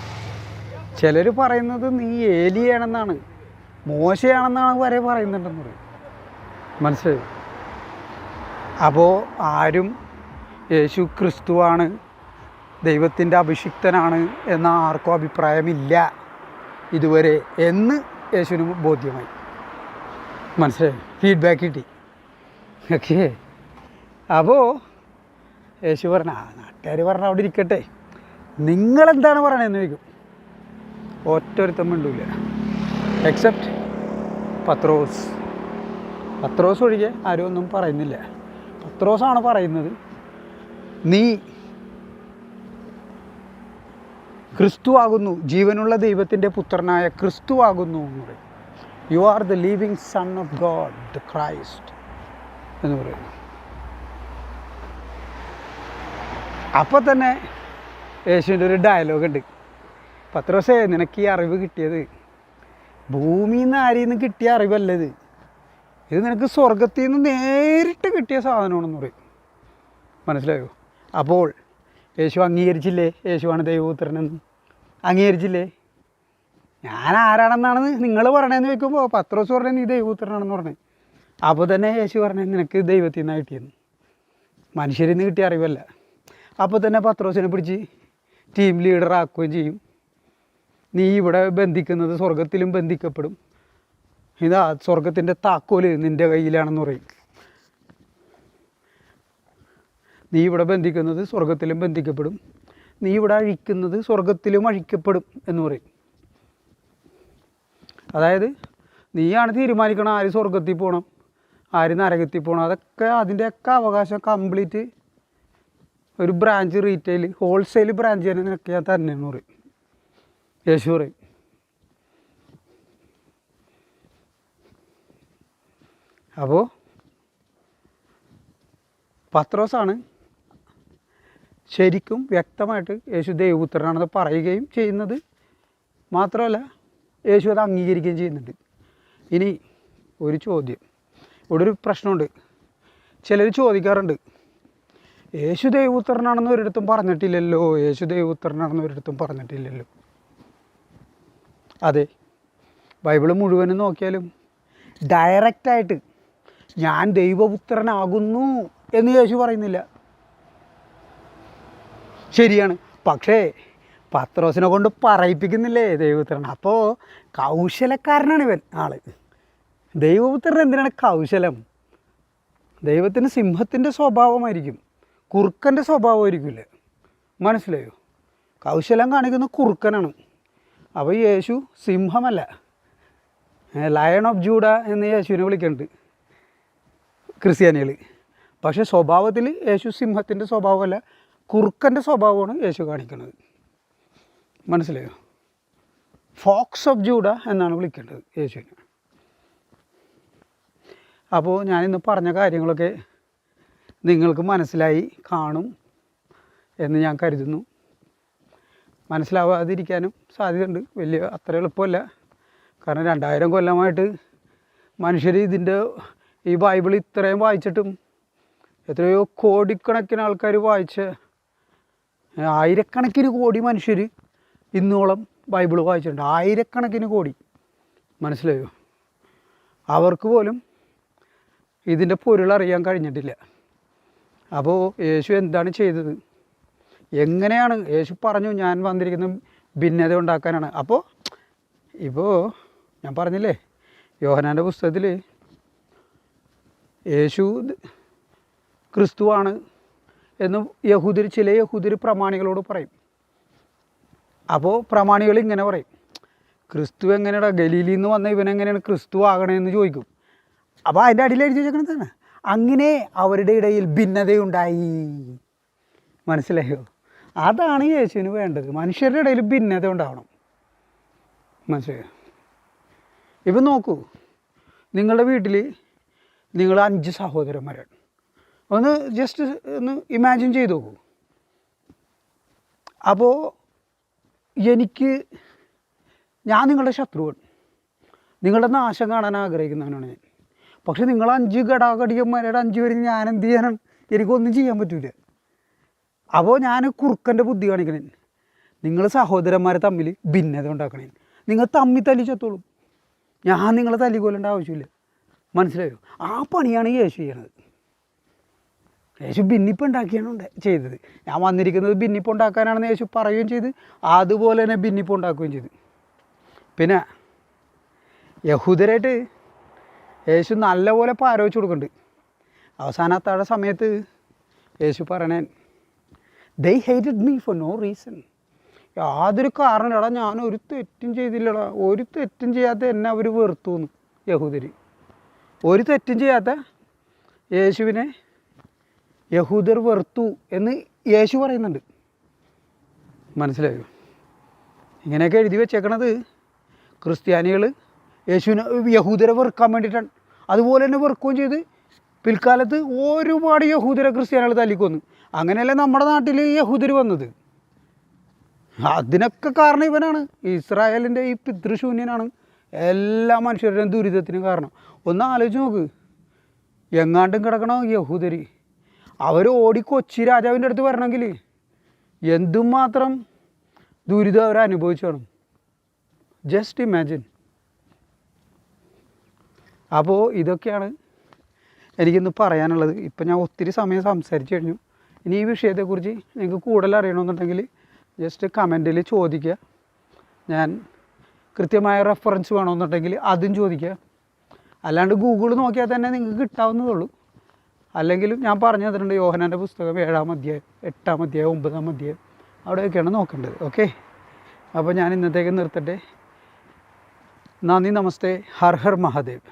ചിലർ പറയുന്നത് നീ ഏലിയാണെന്നാണ്, മോശയാണെന്നാണ് വരെ പറയുന്നുണ്ടെന്ന് പറയും. മനസ്സിലായി? അപ്പോൾ ആരും യേശു ക്രിസ്തുവാണ്, ദൈവത്തിൻ്റെ അഭിഷിക്തനാണ് എന്ന ആർക്കും അഭിപ്രായമില്ല ഇതുവരെ എന്ന് യേശുവിന് ബോധ്യമായി. മനസ്സിലായി? ഫീഡ്ബാക്ക് കിട്ടി. ഓക്കെ. അപ്പോൾ യേശു പറഞ്ഞ നാട്ടുകാർ പറഞ്ഞ അവിടെ ഇരിക്കട്ടെ, നിങ്ങളെന്താണ് പറയണതെന്ന് ചോദിക്കും. ഒറ്റൊരുത്തം മിണ്ടൂല എക്സെപ്റ്റ് പത്രോസ്. പത്രോസ് ഒഴികെ ആരും ഒന്നും പറയുന്നില്ല. പത്രോസാണ് പറയുന്നത്, നീ ക്രിസ്തുവാകുന്നു, ജീവനുള്ള ദൈവത്തിൻ്റെ പുത്രനായ ക്രിസ്തുവാകുന്നു എന്ന് പറയും. You are the living son of God, the Christ എന്ന് പറയുന്നു. അപ്പോൾ തന്നെ യേശുവിൻ്റെ ഒരു ഡയലോഗ് ഉണ്ട്, പത്രോസേ നിനക്ക് ഈ അറിവ് കിട്ടിയത് ഭൂമിയിൽ നിന്ന് ആരിൽ നിന്ന് കിട്ടിയ അറിവല്ലത്, ഇത് നിനക്ക് സ്വർഗത്തിൽ നിന്ന് നേരിട്ട് കിട്ടിയ സാധനമാണെന്ന് പറയും. മനസ്സിലായോ? അപ്പോൾ യേശു അംഗീകരിച്ചില്ലേ യേശുവാണ് ദൈവപുത്രനെന്ന്? അംഗീകരിച്ചില്ലേ? ഞാൻ ആരാണെന്നാണ് നിങ്ങൾ പറയണതെന്ന് ചോദിക്കുമ്പോൾ പത്രോസ് പറഞ്ഞത് നീ ദൈവപുത്രനാണെന്ന് പറഞ്ഞു. അപ്പോൾ തന്നെ യേശു പറഞ്ഞത് നിനക്ക് ദൈവത്തിൽ നിന്നാണ് കിട്ടിയെന്ന്, മനുഷ്യരിൽ നിന്ന് കിട്ടിയ അറിവല്ല. അപ്പോൾ തന്നെ പത്രോസിനെ പിടിച്ച് ടീം ലീഡർ ആക്കുകയും ചെയ്യും. നീ ഇവിടെ ബന്ധിക്കുന്നത് സ്വർഗത്തിലും ബന്ധിക്കപ്പെടും, ഇതാ സ്വർഗത്തിൻ്റെ താക്കോല് നിൻ്റെ കയ്യിലാണെന്ന് പറയും. നീ ഇവിടെ ബന്ധിക്കുന്നത് സ്വർഗത്തിലും ബന്ധിക്കപ്പെടും, നീ ഇവിടെ അഴിക്കുന്നത് സ്വർഗത്തിലും അഴിക്കപ്പെടും എന്ന് പറയും. അതായത് നീയാണ് തീരുമാനിക്കണം ആര് സ്വർഗത്തിൽ പോകണം, ആര് നരകത്തിൽ പോകണം. അതൊക്കെ അതിൻ്റെയൊക്കെ അവകാശം കംപ്ലീറ്റ് ഒരു ബ്രാഞ്ച് റീറ്റെയിൽ ഹോൾസെയിൽ ബ്രാഞ്ച് തന്നെ നിനക്ക് ഞാൻ തന്നെയെന്ന് പറയും യേശു പറയും. അപ്പോൾ പത്രോസാണ് ശരിക്കും വ്യക്തമായിട്ട് യേശു ദൈവപുത്രനാണെന്ന് പറയുകയും ചെയ്യുന്നത്. മാത്രമല്ല യേശു അത് അംഗീകരിക്കുകയും ചെയ്യുന്നുണ്ട്. ഇനി ഒരു ചോദ്യം, ഇവിടെ ഒരു പ്രശ്നമുണ്ട്. ചിലർ ചോദിക്കാറുണ്ട്, യേശു ദൈവപുത്രനാണെന്ന് ഒരിടത്തും പറഞ്ഞിട്ടില്ലല്ലോ, യേശു ദൈവപുത്രനാണെന്ന് ഒരിടത്തും പറഞ്ഞിട്ടില്ലല്ലോ. അതെ, ബൈബിൾ മുഴുവനും നോക്കിയാലും ഡയറക്റ്റായിട്ട് ഞാൻ ദൈവപുത്രനാകുന്നു എന്ന് യേശു പറയുന്നില്ല. ശരിയാണ്, പക്ഷേ പത്രോസിനെ കൊണ്ട് പറയിപ്പിക്കുന്നില്ലേ ദൈവപുത്രൻ. അപ്പോൾ കൗശലക്കാരനാണ് ഇവൻ ആള്. ദൈവപുത്രൻ എന്തിനാണ് കൗശലം? ദൈവത്തിന് സിംഹത്തിൻ്റെ സ്വഭാവമായിരിക്കും, കുറുക്കൻ്റെ സ്വഭാവമായിരിക്കില്ല. മനസ്സിലായോ? കൗശലം കാണിക്കുന്ന കുറുക്കനാണ്. അപ്പോൾ യേശു സിംഹമല്ല, ലയൺ ഓഫ് ജൂഡ എന്ന് യേശുവിനെ വിളിക്കുന്നുണ്ട് ക്രിസ്ത്യാനികൾ. പക്ഷേ സ്വഭാവത്തിൽ യേശു സിംഹത്തിൻ്റെ സ്വഭാവമല്ല, കുറുക്കൻ്റെ സ്വഭാവമാണ് യേശു കാണിക്കുന്നത്. മനസ്സിലായോ? ഫോക്സ് ഓഫ് ജൂഡ എന്നാണ് വിളിക്കേണ്ടത് യേശുവിനെ. അപ്പോൾ ഞാനിന്ന് പറഞ്ഞ കാര്യങ്ങളൊക്കെ നിങ്ങൾക്ക് മനസ്സിലായി കാണും എന്ന് ഞാൻ കരുതുന്നു. മനസ്സിലാവാതിരിക്കാനും സാധ്യതയുണ്ട്, വലിയ അത്ര എളുപ്പമല്ല. കാരണം 2000 കൊല്ലമായിട്ട് മനുഷ്യർ ഈ ബൈബിൾ ഇത്രയും വായിച്ചിട്ടും എത്രയോ കോടിക്കണക്കിന് ആൾക്കാർ വായിച്ച, ആയിരക്കണക്കിന് കോടി മനുഷ്യർ ഇന്നോളം ബൈബിൾ വായിച്ചിട്ടുണ്ട്, ആയിരക്കണക്കിന് കോടി. മനസ്സിലായോ? അവർക്ക് പോലും ഇതിൻ്റെ പൊരുളറിയാൻ കഴിഞ്ഞിട്ടില്ല. അപ്പോൾ യേശു എന്താണ് ചെയ്തത്, എങ്ങനെയാണ് യേശു പറഞ്ഞു ഞാൻ വന്നിരിക്കുന്നത് ഭിന്നത ഉണ്ടാക്കാനാണ്. ഇപ്പോൾ ഞാൻ പറഞ്ഞില്ലേ, യോഹന്നാൻ്റെ പുസ്തകത്തിൽ യേശു ക്രിസ്തുവാണ് എന്ന് ചില യഹൂദർ പ്രമാണികളോട് പറയും. അപ്പോൾ പ്രമാണികൾ ഇങ്ങനെ പറയും, ക്രിസ്തു എങ്ങനെയാണ് ഗലീലിയിൽ നിന്ന് വന്ന ഇവനെങ്ങനെയാണ് ക്രിസ്തു ആകണമെന്ന് ചോദിക്കും. അപ്പോൾ അതിൻ്റെ അടിയിൽ എഴുതി വെച്ചേക്കണതാണ്, അങ്ങനെ അവരുടെ ഇടയിൽ ഭിന്നതയുണ്ടായി. മനസ്സിലായോ? അതാണ് യേശുവിന് വേണ്ടത്, മനുഷ്യരുടെ ഇടയിൽ ഭിന്നത ഉണ്ടാവണം. മനസ്സിലായോ? ഇപ്പം നോക്കൂ, നിങ്ങളുടെ വീട്ടിൽ നിങ്ങൾ 5 സഹോദരന്മാരാണ്. ഒന്ന് ജസ്റ്റ് ഒന്ന് ഇമാജിൻ ചെയ്ത് നോക്കൂ. അപ്പോൾ ഞാൻ നിങ്ങളുടെ ശത്രുവാണ്, നിങ്ങളുടെ നാശം കാണാൻ ആഗ്രഹിക്കുന്നവനാണ് ഞാൻ. പക്ഷെ നിങ്ങൾ 5 ഘടാഘടികന്മാരുടെ 5 പേര് ഞാൻ എന്ത് ചെയ്യാനാണ്? എനിക്കൊന്നും ചെയ്യാൻ പറ്റില്ല. അപ്പോൾ ഞാൻ കുറുക്കൻ്റെ ബുദ്ധി കാണിക്കണേ, നിങ്ങൾ സഹോദരന്മാരെ തമ്മിൽ ഭിന്നത ഉണ്ടാക്കണേ, നിങ്ങൾ തമ്മിൽ തല്ലിച്ചത്തോളും, ഞാൻ നിങ്ങളെ തല്ലിക്കൊല്ലേണ്ട ആവശ്യമില്ല. മനസ്സിലായോ? ആ പണിയാണ് യേശു ചെയ്യണത്. യേശു ഭിന്നിപ്പ് ഉണ്ടാക്കിയാണ് ചെയ്തത്. ഞാൻ വന്നിരിക്കുന്നത് ഭിന്നിപ്പ് ഉണ്ടാക്കാനാണെന്ന് യേശു പറയുകയും ചെയ്ത്, അതുപോലെ തന്നെ ഭിന്നിപ്പ് ഉണ്ടാക്കുകയും ചെയ്തു. പിന്നെ യഹൂദരായിട്ട് യേശു നല്ലപോലെ പാരോച്ച് കൊടുക്കുന്നുണ്ട്. അവസാന അത്താഴ സമയത്ത് യേശു പറയണേ, they hated me for no reason. യാതൊരു കാരണമില്ലടാ, ഞാൻ ഒരു തെറ്റും ചെയ്തില്ലടാ, ഒരു തെറ്റും ചെയ്യാത്ത എന്നെ അവർ വെറുത്തു എന്ന്. യഹൂദർ ഒരു തെറ്റും ചെയ്യാത്ത യേശുവിനെ യഹൂദർ വെറുത്തു എന്ന് യേശു പറയുന്നുണ്ട്. മനസ്സിലായോ? ഇങ്ങനെയൊക്കെ എഴുതി വെച്ചേക്കണത് ക്രിസ്ത്യാനികൾ യേശുവിനെ യഹൂദരെ വെറുക്കാൻ വേണ്ടിയിട്ടാണ്. അതുപോലെ തന്നെ വെറുക്കുകയും ചെയ്ത് പിൽക്കാലത്ത് ഒരുപാട് യഹൂദരെ ക്രിസ്ത്യാനികൾ തല്ലിക്കൊന്നു. അങ്ങനെയല്ലേ നമ്മുടെ നാട്ടിൽ യഹൂദർ വന്നത്. അതിനൊക്കെ കാരണം ഇവനാണ്. ഇസ്രായേലിൻ്റെ ഈ പിതൃശൂന്യനാണ് എല്ലാ മനുഷ്യരുടെയും ദുരിതത്തിന് കാരണം. ഒന്ന് ആലോചിച്ച് നോക്ക്, എങ്ങാണ്ടും കിടക്കണോ യഹൂദർ, അവർ ഓടി കൊച്ചി രാജാവിൻ്റെ അടുത്ത് വരണമെങ്കിൽ എന്തുമാത്രം ദുരിതം അവർ അനുഭവിച്ചു കാണും. Just imagine. അപ്പോൾ ഇതൊക്കെയാണ് എനിക്കിന്ന് പറയാനുള്ളത്. ഇപ്പം ഞാൻ ഒത്തിരി സമയം സംസാരിച്ചു കഴിഞ്ഞു. ഇനി ഈ വിഷയത്തെക്കുറിച്ച് നിങ്ങൾക്ക് കൂടുതൽ അറിയണമെന്നുണ്ടെങ്കിൽ ജസ്റ്റ് കമൻറ്റിൽ ചോദിക്കുക. ഞാൻ കൃത്യമായ റെഫറൻസ് വേണമെന്നുണ്ടെങ്കിൽ അതും ചോദിക്കുക. അല്ലാണ്ട് ഗൂഗിൾ നോക്കിയാൽ തന്നെ നിങ്ങൾക്ക് കിട്ടാവുന്നതുള്ളൂ. അല്ലെങ്കിലും ഞാൻ പറഞ്ഞു തന്നിട്ടുണ്ട് യോഹന്നാൻ്റെ പുസ്തകം 7-ാം അധ്യായം, 8-ാം അധ്യായം, 9-ാം അധ്യായം, അവിടെയൊക്കെയാണ് നോക്കേണ്ടത്. ഓക്കെ, അപ്പോൾ ഞാൻ ഇന്നത്തേക്ക് നിർത്തട്ടെ. നന്ദി, നമസ്തേ, ഹർ ഹർ മഹാദേവ്.